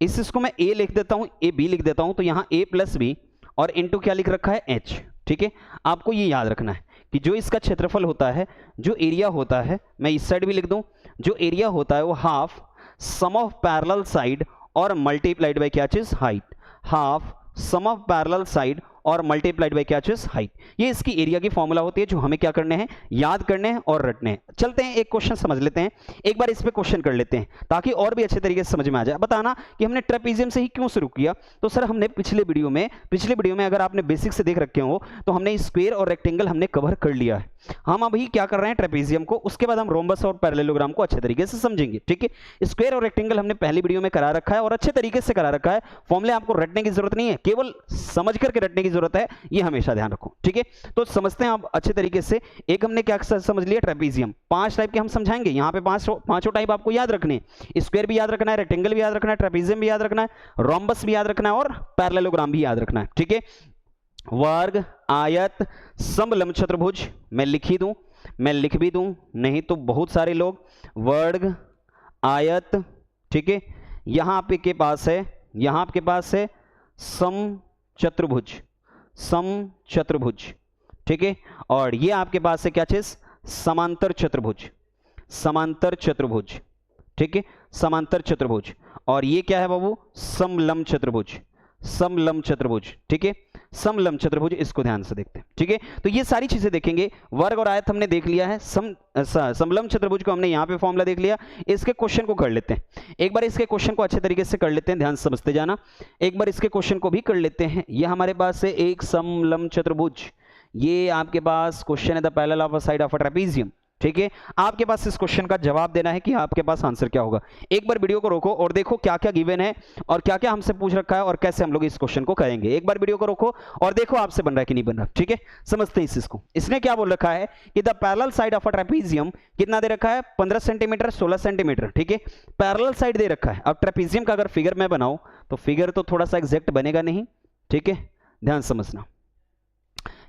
इसको मैं a लिख देता हूं, a b लिख देता हूं, तो यहां a प्लस बी और इनटू क्या लिख रखा है, h, ठीक है। आपको ये याद रखना है कि जो इसका क्षेत्रफल होता है, जो एरिया होता है, मैं इस साइड भी लिख दूं, जो एरिया होता है वो half sum of parallel side और मल्टीप्लाइड बाय क्या चीज, height, half sum of parallel side और मल्टीप्लाइड बाय क्या चीज, हाइट। ये इसकी एरिया की फॉर्मूला होती है जो हमें क्या करने हैं, याद करने हैं और रटने हैं। चलते हैं एक क्वेश्चन समझ लेते हैं, एक बार इस पे क्वेश्चन कर लेते हैं ताकि और भी अच्छे तरीके से समझ में आ जाए। बताना कि हमने ट्रेपेजियम से ही क्यों शुरू किया, तो सर हमने पिछले वीडियो में अगर आपने बेसिक से देख रखे हो तो हमने स्क्वायर और रेक्टेंगल हमने कवर कर लिया है। हम अभी क्या कर रहे हैं, ट्रेपेजियम को, उसके बाद हम रोम्बस और पैरेललोग्राम को अच्छे तरीके से समझेंगे, ठीक है। स्क्वायर और रेक्टेंगल हमने पहली वीडियो में करा रखा है और अच्छे तरीके से करा रखा है। फॉर्मूले आपको रटने की जरूरत नहीं है, केवल समझ करके रटने की जरूरत है, ये हमेशा ध्यान रखो, ठीक है। तो समझते हैं आप अच्छे तरीके से। एक हमने क्या समझ लिया, ट्रेपेजियम, 5 टाइप के हम समझाएंगे यहाँ पे, पांचों टाइप आपको याद रखने हैं। स्क्वायर भी याद रखना है, रेक्टेंगल भी याद रखना है, ट्रेपेजियम भी याद रखना है, रोम्बस भी याद रखना है और पैरेललोग्राम भी याद रखना है, ठीक है। वर्ग, आयत, समलंब चतुर्भुज, मैं लिख भी दूं, नहीं तो बहुत सारे लोग वर्ग, आयत, ठीक है, यहां आपके पास है सम चतुर्भुज, ठीक है, और ये आपके पास है क्या चीज, समांतर चतुर्भुज, ठीक है, समांतर चतुर्भुज। और ये क्या है बाबू, समलंब चतुर्भुज, ठीक है, समलंब चतुर्भुज, इसको ध्यान से देखते हैं, ठीक है। तो ये सारी चीजें देखेंगे। वर्ग और आयत हमने देख लिया है, समलंब चतुर्भुज को हमने यहाँ पे फॉर्मूला देख लिया। इसके क्वेश्चन को कर लेते हैं एक बार, इसके क्वेश्चन को अच्छे तरीके से कर लेते हैं, ध्यान से समझते जाना। एक बार इसके क्वेश्चन को भी कर लेते हैं। ये हमारे पास है एक समलंब चतुर्भुज, ये आपके पास क्वेश्चन है the parallel of a side of a trapezium, ठीक है। आपके पास इस क्वेश्चन का जवाब देना है कि आपके पास आंसर क्या होगा। एक बार वीडियो को रोको और देखो क्या क्या गिवन है और क्या क्या हमसे पूछ रखा है और कैसे हम लोग इस क्वेश्चन को करेंगे। एक बार वीडियो को रोको और देखो आपसे बन रहा है कि नहीं बन रहा, ठीक है। समझते हैं इसको। इसने क्या बोल रखा है कि the parallel side of a trapezium कितना दे रखा है, 15 सेंटीमीटर, 16 सेंटीमीटर, ठीक है। पैरेलल साइड दे रखा है। अब ट्रेपेजियम का अगर फिगर मैं बनाऊं तो फिगर तो थोड़ा सा एग्जैक्ट बनेगा नहीं, ठीक है, ध्यान समझना।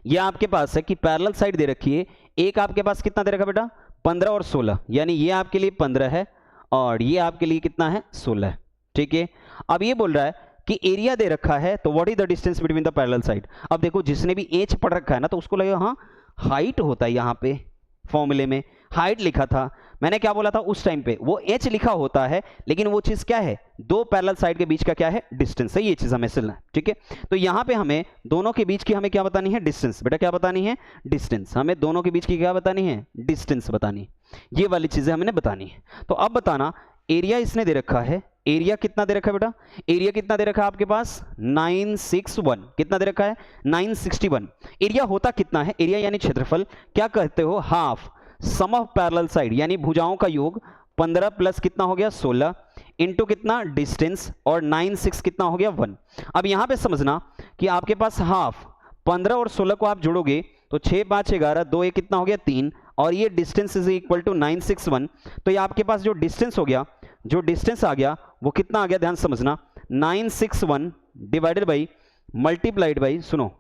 यह आपके पास है कि पैरेलल साइड दे रखी है, एक आपके पास कितना दे रखा बेटा, 15 और 16, यानी ये आपके लिए 15 है और ये आपके लिए कितना है, 16 है, ठीक है। अब ये बोल रहा है कि एरिया दे रखा है, तो what is the distance between the parallel side. अब देखो जिसने भी एच पढ़ रखा है ना, तो उसको लगेगा हाँ हाइट होता है, यहाँ पे फॉर्मूले में हाइट लिखा था, मैंने क्या बोला था उस टाइम पे, वो एच लिखा होता है, लेकिन वो चीज क्या है, दो पैरेलल साइड के बीच का क्या है, डिस्टेंस है। ये चीज हमें सुनना है, ठीक है। तो यहां पे हमें दोनों के बीच की हमें क्या बतानी है, डिस्टेंस। बेटा क्या बतानी है, डिस्टेंस। हमें दोनों के बीच की क्या बतानी है, डिस्टेंस बतानी है। ये वाली चीजें हमें बतानी है। तो अब बताना, एरिया इसने दे रखा है, एरिया कितना दे रखा है बेटा, एरिया कितना दे रखा है आपके पास, 961, कितना दे रखा है, 961। एरिया होता कितना है, एरिया यानी क्षेत्रफल, क्या कहते हो, half sum of parallel side, यानी भुजाओं का योग, 15 प्लस कितना हो गया 16 इंटू कितना डिस्टेंस, और 96 कितना हो गया 1। अब यहां पे समझना कि आपके पास हाफ 15 और 16 को आप जोड़ोगे तो 6 5 11 2 1 कितना हो गया 3, और ये डिस्टेंस इज इक्वल टू 961। तो ये आपके पास जो डिस्टेंस हो गया, जो डिस्टेंस आ गया वो कितना आ गया, ध्यान समझना, 961 डिवाइडेड बाई मल्टीप्लाइड बाई, सुनो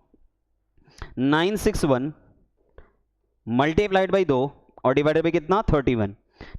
961 मल्टीप्लाइड बाई 2 और डिवाइडेड बाई कितना 31,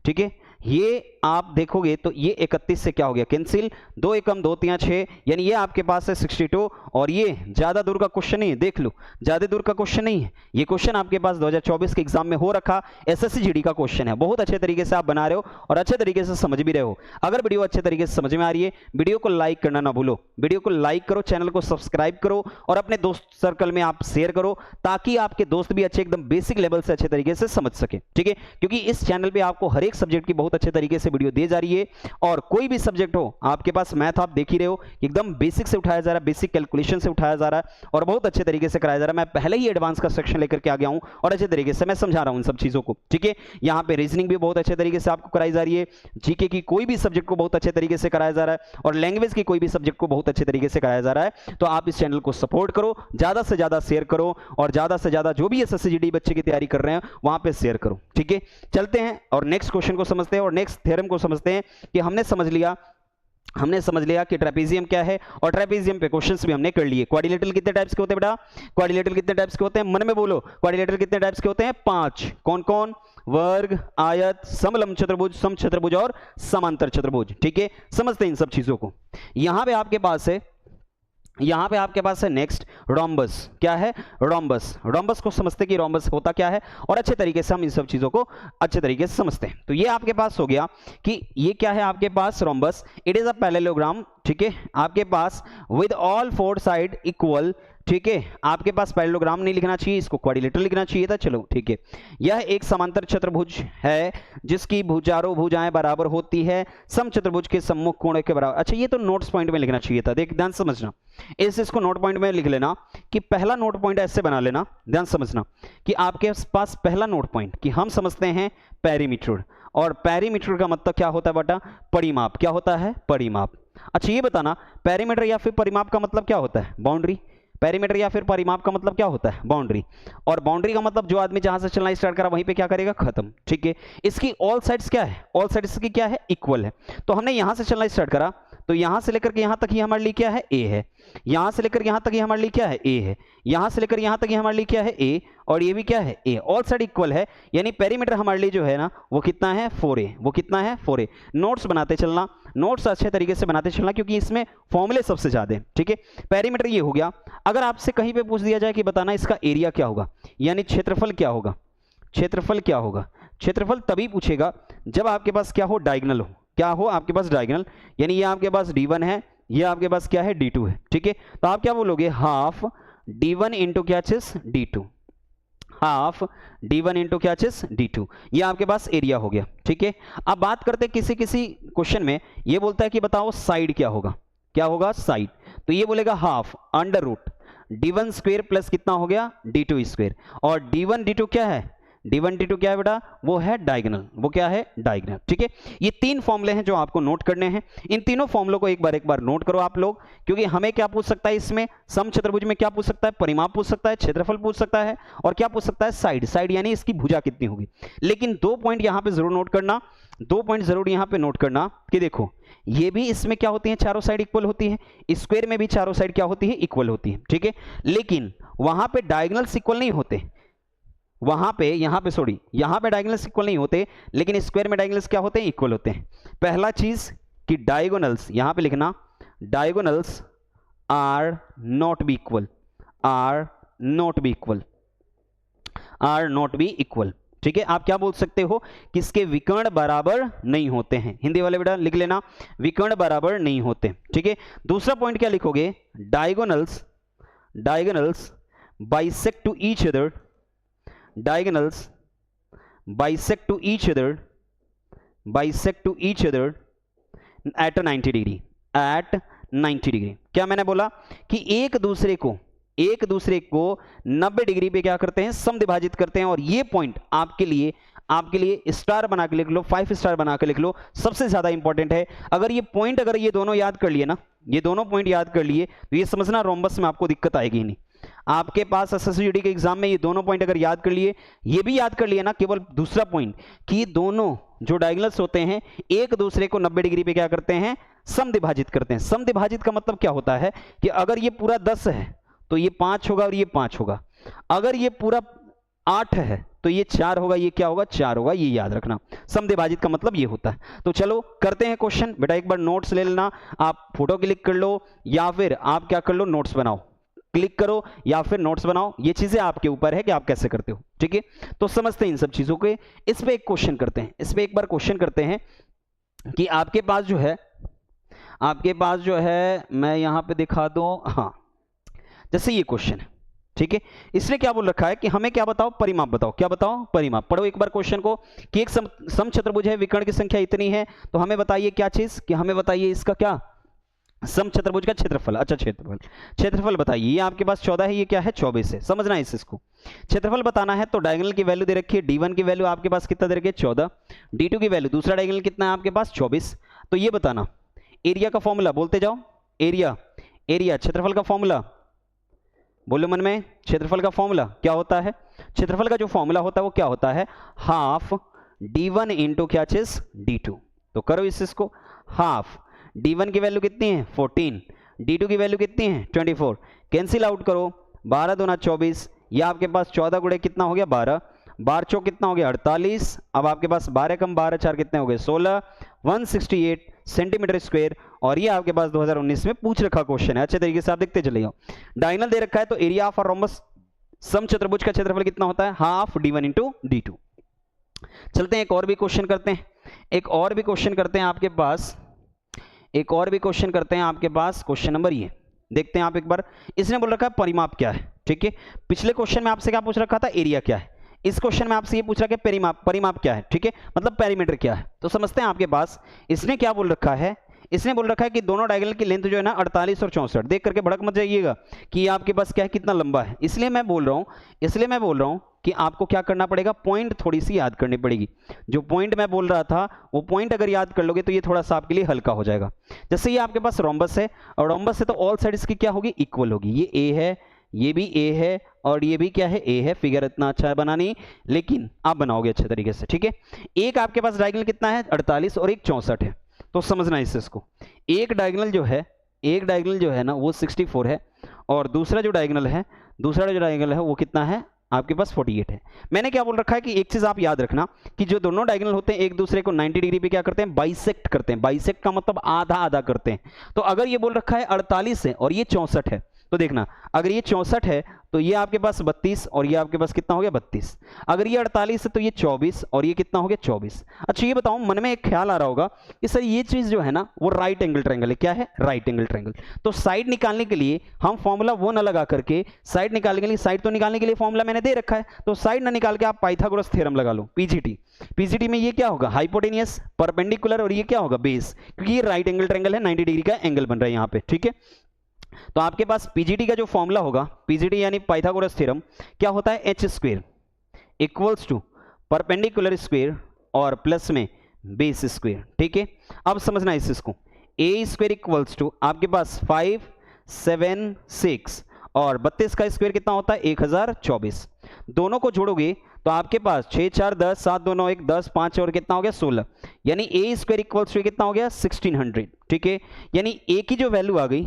ठीक है। ये आप देखोगे तो ये 31 से क्या हो गया कैंसिल, 2 एकम 2 3 6, यानी ये आपके पास है 62। और ये ज्यादा दूर का क्वेश्चन नहीं है, देख लो ज्यादा दूर का क्वेश्चन नहीं है, ये क्वेश्चन आपके पास 2024 के एग्जाम में हो रखा एसएससी जीडी का क्वेश्चन है। बहुत अच्छे तरीके से आप बना रहे हो और अच्छे तरीके से समझ भी रहे हो। अगर वीडियो अच्छे तरीके से समझ में आ रही है, वीडियो को लाइक करना ना भूलो, वीडियो को लाइक करो, चैनल को सब्सक्राइब करो और अपने दोस्त सर्कल में आप शेयर करो, ताकि आपके दोस्त भी अच्छे एकदम बेसिक लेवल से अच्छे तरीके से समझ सके, ठीक है। क्योंकि इस चैनल पे आपको हर एक सब्जेक्ट की बहुत अच्छे तरीके से वीडियो दी जा रही है, और कोई भी सब्जेक्ट हो आपके पास, मैथ आप देख ही रहे हो एकदम बेसिक से उठाया जा रहा है, बेसिक कैलकुलेशन से उठाया जा रहा है और बहुत अच्छे तरीके से कराया जा रहा है। मैं पहले ही एडवांस का सेक्शन लेकर के आ गया हूं और अच्छे तरीके से मैं समझा रहा हूं इन सब चीजों को, ठीक है। यहां पे रीजनिंग भी बहुत अच्छे तरीके से आपको कराई जा रही है, जीके की कोई भी सब्जेक्ट को बहुत अच्छे तरीके से कराया जा रहा है और लैंग्वेज की कोई भी सब्जेक्ट को बहुत अच्छे तरीके से कराया जा रहा है। तो आप इस चैनल को सपोर्ट करो, ज्यादा से ज्यादा शेयर करो और ज्यादा से ज्यादा जो भी एसएससी जीडी बच्चे की तैयारी कर रहे हैं वहां पे शेयर करो, ठीक है। चलते हैं और नेक्स्ट क्वेश्चन को समझते हैं और नेक्स्ट थ्योरम को समझते हैं कि हमने समझ लिया कि ट्रेपेजियम क्या है और ट्रेपेजियम पे क्वेश्चंस भी हमने कर लिए। क्वाड्रिलेटरल कितने टाइप्स के होते हैं बेटा, क्वाड्रिलेटरल कितने टाइप्स के होते हैं, मन में बोलो, क्वाड्रिलेटरल कितने टाइप्स के होते हैं, 5। कौन कौन, वर्ग, आयत, समलंब चतुर्भुज, समचतुर्भुज और समांतर चतुर्भुज, ठीक है। समझते हैं इन सब चीजों को। यहां पे आपके पास है नेक्स्ट रोम्बस। क्या है, रोम्बस। रोम्बस को समझते कि रोम्बस होता क्या है और अच्छे तरीके से हम इन सब चीजों को अच्छे तरीके से समझते हैं। तो ये आपके पास हो गया कि ये क्या है आपके पास rhombus, it is a parallelogram, ठीक है। आपके पास विद ऑल 4 साइड इक्वल, ठीक है। आपके पास पैरेललोग्राम नहीं लिखना चाहिए, इसको क्वाड्रिलेटरल लिखना चाहिए था, चलो ठीक है। यह एक समांतर चतुर्भुज है जिसकी चारों भुजाएं बराबर होती है, समचतुर्भुज के सम्मुख कोण के बराबर। अच्छा, ये तो नोट्स पॉइंट में लिखना चाहिए था, देख ध्यान समझना, इसको नोट पॉइंट में लिख लेना कि पहला नोट पॉइंट ऐसे बना लेना, ध्यान समझना कि आपके पास पहला नोट पॉइंट कि हम समझते हैं पेरीमीटर, और पेरीमीटर का मतलब क्या होता है बेटा, परिमाप। क्या होता है, परिमाप। अच्छा ये बताना, पेरीमीटर या फिर परिमाप का मतलब क्या होता है, बाउंड्री। पेरीमीटर या फिर परिमाप का मतलब क्या होता है, बाउंड्री। और बाउंड्री का मतलब जो आदमी जहां से चलना स्टार्ट करा वहीं पे क्या करेगा, खत्म, ठीक है। इसकी ऑल साइड्स क्या है, ऑल साइड्स की क्या है, इक्वल है। तो हमने यहां से चलना स्टार्ट करा तो यहां से लेकर के यहां तक ही हमारे लिए क्या है, ए है। यहां से लेकर यहां तक ही हमारे लिए क्या है, ए है। यहां से लेकर यहां तक ही हमारे लिए क्या है, ए, और ये भी क्या है, ए। ऑल साइड इक्वल है, यानी पेरीमीटर हमारे लिए जो है ना वो कितना है, 4a। वो कितना है, 4a। नोट्स बनाते चलना, नोट्स अच्छे तरीके से बनाते चलना, क्योंकि इसमें फॉर्मूले सबसे ज्यादा है, ठीक है। पेरीमीटर ये हो गया। अगर आपसे कहीं पे पूछ दिया जाए कि बताना इसका एरिया क्या होगा, यानी क्षेत्रफल क्या होगा, क्षेत्रफल क्या होगा, क्षेत्रफल तभी पूछेगा जब आपके पास क्या हो, डायगोनल हो। क्या हो आपके पास, डायगोनल, यानी ये आपके पास d1 है, ये आपके पास क्या है, d2 है, ठीक है। तो आप क्या बोलोगे, हाफ d1 इंटू क्या चीज, d2, हाफ d1 इंटू क्या चीज, d2। ये आपके पास एरिया हो गया, ठीक है। अब बात करते किसी क्वेश्चन में ये बोलता है कि बताओ साइड क्या होगा, क्या होगा साइड, तो ये बोलेगा half under root d1 square plus कितना हो गया, d2 स्क्वायर। और d1 d2 क्या है, d1 d2 क्या है बेटा, वो है डायगोनल, वो क्या है, डायगोनल, ठीक है। ये 3 फॉर्मूले हैं जो आपको नोट करने हैं। इन तीनों फॉर्मूलों को एक बार नोट करो आप लोग, क्योंकि हमें क्या पूछ सकता है इसमें, समचतुर्भुज में क्या पूछ सकता है, परिमाप पूछ सकता है, क्षेत्रफल पूछ सकता है, और क्या पूछ सकता है, साइड। साइड यानी इसकी भुजा कितनी होगी। लेकिन 2 पॉइंट यहां पे जरूर नोट करना, 2 पॉइंट जरूर यहां पे नोट करना कि देखो ये भी इसमें क्या होती है, चारों साइड इक्वल होती है, स्क्वायर में भी चारों साइड क्या होती है, इक्वल होती है, ठीक है। लेकिन वहां पे डायगोनल्स इक्वल नहीं होते, वहां पे यहां पे डायगोनल्स इक्वल नहीं होते, लेकिन स्क्वायर में डायगोनल्स क्या होते हैं, इक्वल होते हैं। पहला चीज कि डायगोनल्स, यहां पे लिखना diagonals are not be equal, are not be equal, are not be equal, ठीक है। आप क्या बोल सकते हो कि इसके विकर्ण बराबर नहीं होते हैं, हिंदी वाले बेटा लिख लेना, विकर्ण बराबर नहीं होते, ठीक है। दूसरा पॉइंट क्या लिखोगे, diagonals bisect to each other, diagonals bisect to each other at 90 degree, at 90 degree. क्या मैंने बोला कि एक दूसरे को 90 डिग्री पे क्या करते हैं, समद्विभाजित करते हैं। और ये पॉइंट आपके लिए स्टार बना के लिख लो, 5 स्टार बना के लिख लो, सबसे ज्यादा इंपॉर्टेंट है। अगर ये पॉइंट, अगर ये दोनों याद कर लिए ना, ये दोनों पॉइंट याद कर लिए, तो ये समझना रोम्बस में आपको दिक्कत आएगी ही नहीं। आपके पास एसएससी जीडी के एग्जाम में ये दोनों पॉइंट अगर याद कर लिए, ये भी याद कर लिए ना, केवल दूसरा पॉइंट कि दोनों जो डायगोनल्स होते हैं एक दूसरे को 90 डिग्री पे क्या करते हैं, समद्विभाजित करते हैं। समद्विभाजित का मतलब क्या होता है कि अगर ये पूरा 10 है तो ये 5 होगा और ये 5 होगा, अगर ये पूरा 8 है तो ये 4 होगा, ये क्या होगा 4 होगा, ये याद रखना। समद्विभाजित का मतलब ये होता है। तो चलो करते हैं क्वेश्चन। बेटा एक बार नोट्स ले लेना, आप फोटो क्लिक कर लो या फिर आप क्या कर लो, नोट्स बनाओ, क्लिक करो या फिर नोट्स बनाओ, ये चीजें आपके ऊपर है कि आप कैसे करते हो, ठीक है। तो समझते हैं इन सब चीजों के। इस पे एक क्वेश्चन करते हैं, इस पे एक बार क्वेश्चन करते हैं कि आपके पास जो है मैं यहां पे दिखा दूं, हाँ जैसे ये क्वेश्चन है, ठीक है। इसने क्या बोल रखा है कि हमें क्या बताओ, परिमाप बताओ। क्या बताओ, परिमाप। पढ़ो एक बार क्वेश्चन को कि एक समचतुर्भुज है, विकर्ण की संख्या इतनी है, तो हमें बताइए क्या चीज, कि हमें बताइए इसका क्या, समचतुर्भुज का क्षेत्रफल। अच्छा क्षेत्रफल बताइए। ये आपके पास 14 है, ये क्या है 24 है, समझना है इसको। क्षेत्रफल बताना है तो डायगोनल की वैल्यू दे रखी है, d1 की वैल्यू आपके पास कितना दे रखी है 14, d2 की वैल्यू दूसरा डायगोनल कितना है आपके पास 24। तो ये बताना एरिया का फॉर्मूला, बोलते जाओ, एरिया क्षेत्रफल का फॉर्मूला बोलो मन में। क्षेत्रफल का फॉर्मूला क्या होता है, क्षेत्रफल का जो फॉर्मूला होता है वो क्या होता है, हाफ d1 इंटू क्या चीज d2। तो करो इसको, हाफ d1 की वैल्यू कितनी है 14, d2 की वैल्यू कितनी है 24, कैंसिल आउट करो, 12 दूना 24, ये आपके पास 14 गुणे कितना हो गया 12, 12 चौक कितना हो गया 48, अब आपके पास 12 कम 12 4 कितने हो गए 16, 168 सेंटीमीटर स्क्वायर। और ये आपके पास 2019 में पूछ रखा क्वेश्चन है, अच्छे तरीके से आप देखते चले जाओ। डायगोनल दे रखा है तो एरिया ऑफ अ रोम्बस समचतुर्भुज का क्षेत्रफल कितना होता है, हाफ d1 इंटू d2। चलते हैं एक और भी क्वेश्चन करते हैं, एक और भी क्वेश्चन करते हैं आपके पास, एक और भी क्वेश्चन करते हैं आपके पास। क्वेश्चन नंबर ये देखते हैं आप एक बार। इसने बोल रखा है परिमाप क्या है, ठीक है। पिछले क्वेश्चन में आपसे क्या पूछ रखा था, एरिया क्या है। इस क्वेश्चन में आपसे ये पूछ रहा है कि परिमाप क्या है, ठीक है, मतलब पेरीमीटर क्या है। तो समझते हैं आपके पास इसने क्या बोल रखा है, इसने बोल रखा है कि दोनों डायगोनल की लेंथ जो है ना 48 और 64। देख करके भड़क मत जाइएगा कि ये आपके पास क्या है, कितना लंबा है। इसलिए मैं बोल रहा हूं कि आपको क्या करना पड़ेगा, पॉइंट थोड़ी सी याद करनी पड़ेगी। जो पॉइंट मैं बोल रहा था वो पॉइंट अगर याद कर लोगे तो ये थोड़ा सा आपके लिए हल्का हो जाएगा। जैसे ये आपके पास रोम्बस है, और रोम्बस है तो ऑल साइड्स की क्या होगी, इक्वल होगी। ये ए है, ये भी ए है, और ये भी क्या है ए है। फिगर इतना अच्छा बना नहीं, लेकिन आप बनाओगे अच्छे तरीके से, ठीक है। एक आपके पास डायगोनल कितना है 48 और एक 64 है। तो समझना इसको, एक डायगोनल जो है ना वो 64 है, और दूसरा जो डायगोनल है वो कितना है आपके पास 48 है। मैंने क्या बोल रखा है कि एक चीज आप याद रखना कि जो दोनों डायगोनल होते हैं एक दूसरे को 90 डिग्री पे क्या करते हैं, बाइसेक्ट करते हैं। बाइसेक्ट का मतलब आधा आधा करते हैं। तो अगर ये बोल रखा है 48 है और ये 64 है, तो देखना अगर ये 64 है तो ये आपके पास 32 और ये आपके पास कितना हो गया 32। अगर ये 48 है तो ये 24 और ये कितना हो गया 24। अच्छा ये बताऊं, मन में एक ख्याल आ रहा होगा कि सर ये चीज जो है ना वो राइट एंगल ट्रायंगल है। क्या है, राइट एंगल ट्रायंगल। तो साइड निकालने के लिए हम फॉर्मूला वो ना लगा करके, साइड निकालने के लिए, साइड तो निकालने के लिए फॉर्मूला मैंने दे रखा है, तो साइड ना निकाल के आप पाइथागोरस थ्योरम लगा लो, पीजीटी में ये क्या होगा, हाइपोटेनियस, परपेंडिकुलर, और ये क्या होगा बेस, क्योंकि ये राइट एंगल ट्रायंगल है, 90 डिग्री का एंगल बन रहा है यहाँ पे, ठीक है। तो आपके पास पीजीटी का जो फॉर्मूला होगा, पीजीटी यानी पाइथागोरस थ्योरम, क्या होता है h square equals to perpendicular square और प्लस में बेस स्क्वायर, ठीक है। अब समझना इसको, ए स्क्वायर इक्वल्स टू आपके पास 576 और 32 का स्क्वायर कितना होता है 1024। दोनों को जोड़ोगे तो आपके पास 6 4 10 7 2 9 1 10 5 और कितना हो गया 16, यानी ए स्क्वायर इक्वल्स टू कितना हो गया 1600, ठीक है। यानी ए की जो वैल्यू आ गई,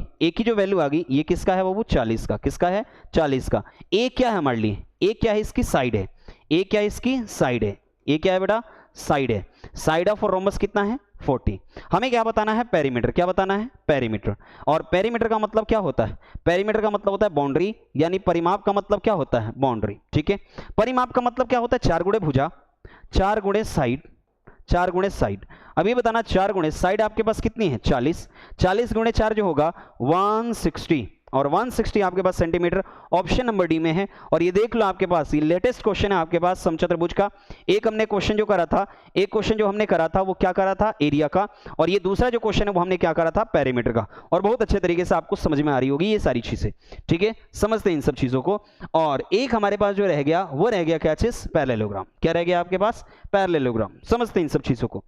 ये किसका है वो 40 का, किसका है 40 का। ए क्या है हमारे लिए, ए क्या है इसकी साइड है, ए क्या है इसकी साइड है, ए क्या है बेटा साइड है। साइड ऑफ रोम्बस कितना है 40। हमें क्या बताना है पेरीमीटर, क्या बताना है पेरीमीटर। और पेरीमीटर का मतलब क्या होता है, पेरीमीटर का मतलब होता है बाउंड्री, यानी परिमाप का मतलब क्या होता है बाउंड्री, ठीक है। परिमाप का मतलब क्या होता है 4 गुणे भुजा, 4 गुणे साइड, 4 गुणे साइड। अब ये बताना 4 गुणे साइड आपके पास कितनी है 40, 40 गुणे 4 जो होगा 160, और 160 आपके पास सेंटीमीटर ऑप्शन नंबर डी में है। और ये देख लो आपके पास ये लेटेस्ट क्वेश्चन है आपके पास समचतुर्भुज का। एक हमने क्वेश्चन जो करा था, एक क्वेश्चन जो हमने करा था वो क्या करा था एरिया का, और ये दूसरा जो क्वेश्चन है वो हमने क्या करा था पेरीमीटर का। और बहुत अच्छे तरीके से आपको समझ में आ रही होगी ये सारी चीजें, ठीक है। समझते हैं इन सब चीजों को। और एक हमारे पास जो रह गया वो रह गया क्या चीज, पैरेललोग्राम। क्या रह गया आपके पास, पैरेललोग्राम। समझते हैं इन सब चीजों को,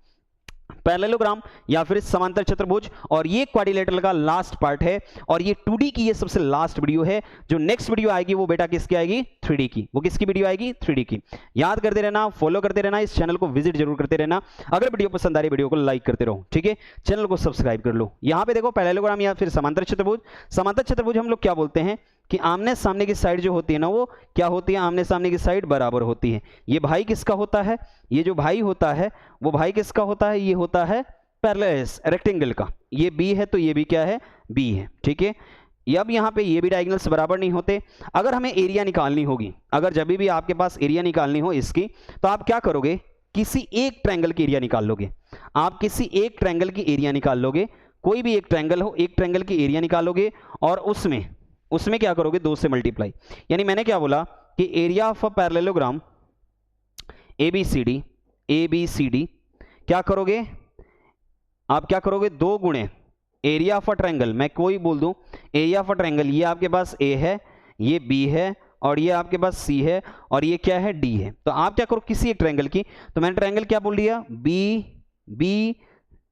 पैरेललोग्राम या फिर समांतर चतुर्भुज। और ये क्वाड्रिलेटरल का लास्ट पार्ट है, और ये 2D की ये सबसे लास्ट वीडियो है। जो नेक्स्ट वीडियो आएगी वो बेटा किसकी आएगी 3D की। वो किसकी वीडियो आएगी 3D की। याद करते रहना, फॉलो करते रहना, इस चैनल को विजिट जरूर करते रहना। अगर वीडियो पसंद आ रही वीडियो को लाइक करते रहो, ठीक है। चैनल को सब्सक्राइब कर लो। यहाँ पे देखो पैरेललोग्राम या फिर समांतर चतुर्भुज। समांतर चतुर्भुज हम लोग क्या बोलते हैं कि आमने सामने की साइड जो होती है ना वो क्या होती है, आमने सामने की साइड बराबर होती है। ये भाई किसका होता है, ये जो भाई होता है वो भाई किसका होता है, ये होता है पैरेलल रेक्टेंगल का। ये बी है तो ये भी क्या है, बी है, ठीक है। अब यहाँ पे ये भी डायगोनल्स बराबर नहीं होते। अगर हमें एरिया निकालनी होगी, अगर जब भी आपके पास एरिया निकालनी हो इसकी, तो आप क्या करोगे, किसी एक ट्रायंगल की एरिया निकाल लोगे। आप किसी एक ट्रायंगल की एरिया निकाल लोगे, कोई भी एक ट्रायंगल हो, एक ट्रायंगल की एरिया निकालोगे और उसमें क्या करोगे, 2 से मल्टीप्लाई। यानी मैंने क्या बोला कि area of a parallelogram ABCD क्या करोगे, आप क्या करोगे, 2 गुणे एरिया ऑफ अ ट्रायंगल, मैं कोई बोल दूं एरिया ऑफ अ ट्रायंगल, ये आपके पास A है, ये B है और ये आपके पास C है और ये क्या है, D है। तो आप क्या करो किसी एक ट्रायंगल की, तो मैंने ट्रायंगल क्या बोल दिया, B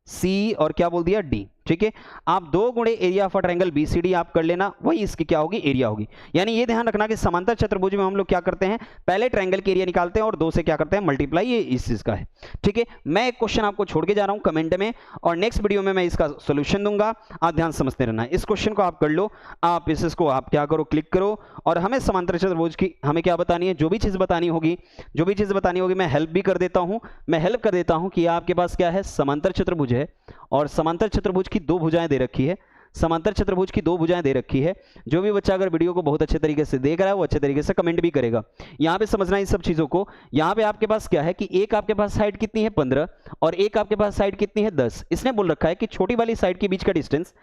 C और क्या बोल दिया, D, ठीक है। आप 2 गुणे area of a triangle BCD आप कर लेना, वही इसकी क्या होगी, एरिया होगी। यानी ये ध्यान रखना कि समांतर चतुर्भुज में हम लोग क्या करते हैं, पहले ट्रायंगल की एरिया निकालते हैं और 2 से क्या करते हैं, मल्टीप्लाई, ये इस चीज का है, ठीक है। मैं एक क्वेश्चन आपको छोड़ के जा रहा हूं कमेंट में और नेक्स्ट वीडियो में मैं इसका सोल्यूशन दूंगा, आप ध्यान समझते रहना। इस क्वेश्चन को आप कर लो, आप इसको आप क्या करो, क्लिक करो और हमें समांतर चतुर्भुज की हमें क्या बतानी है, जो भी चीज बतानी होगी मैं हेल्प भी कर देता हूं, कि आपके पास क्या है, समांतर चतुर्भुज है और समांतर चतुर्भुज की 2 भुजाएं दे रखी है, समांतर चतुर्भुज की 2 भुजाएं दे रखी है। जो भी बच्चा अगर वीडियो को बहुत अच्छे तरीके से देख रहा है वो अच्छे तरीके से कमेंट भी करेगा। यहाँ पे समझना इन सब चीजों को। यहाँ पे आपके पास क्या है कि एक आपके पास साइड कितनी है 15 और एक आपके पास साइड कितनी है 10। इसने बोल रखा है कि छोटी वाली साइड के बीच का डिस्टेंस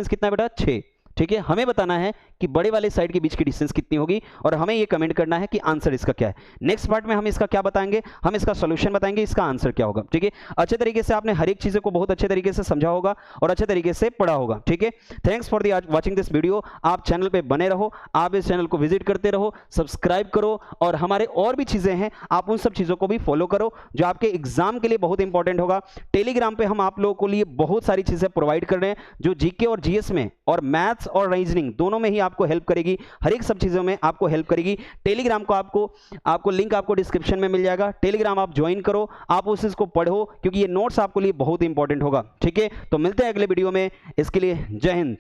कितना है बेटा, 6, ठीक है। हमें बताना है कि बड़े वाले साइड के बीच की डिस्टेंस कितनी होगी और हमें ये कमेंट करना है कि आंसर इसका क्या है। नेक्स्ट पार्ट में हम इसका क्या बताएंगे, हम इसका सॉल्यूशन बताएंगे, इसका आंसर क्या होगा, ठीक है। अच्छे तरीके से आपने हर एक चीजों को बहुत अच्छे तरीके से समझा होगा और अच्छे तरीके से पढ़ा होगा, ठीक है। Thanks for watching this video. आप चैनल पे बने रहो, आप इस चैनल को विजिट करते रहो, सब्सक्राइब करो और हमारे और भी चीजें हैं आप उन सब चीजों को भी फॉलो करो जो आपके एग्जाम के लिए बहुत इंपॉर्टेंट होगा। टेलीग्राम पे हम आप लोगों को लिए बहुत सारी चीजें प्रोवाइड कर रहे हैं जो जीके और जीएस में और मैथ्स और रीजनिंग दोनों में ही आपको हेल्प करेगी, हर एक सब चीजों में आपको हेल्प करेगी। टेलीग्राम को आपको लिंक आपको डिस्क्रिप्शन में मिल जाएगा, टेलीग्राम आप ज्वाइन करो, आप उस चीज को पढ़ो क्योंकि ये नोट्स आपके लिए बहुत इंपॉर्टेंट होगा, ठीक है। तो मिलते हैं अगले वीडियो में, इसके लिए जय हिंद।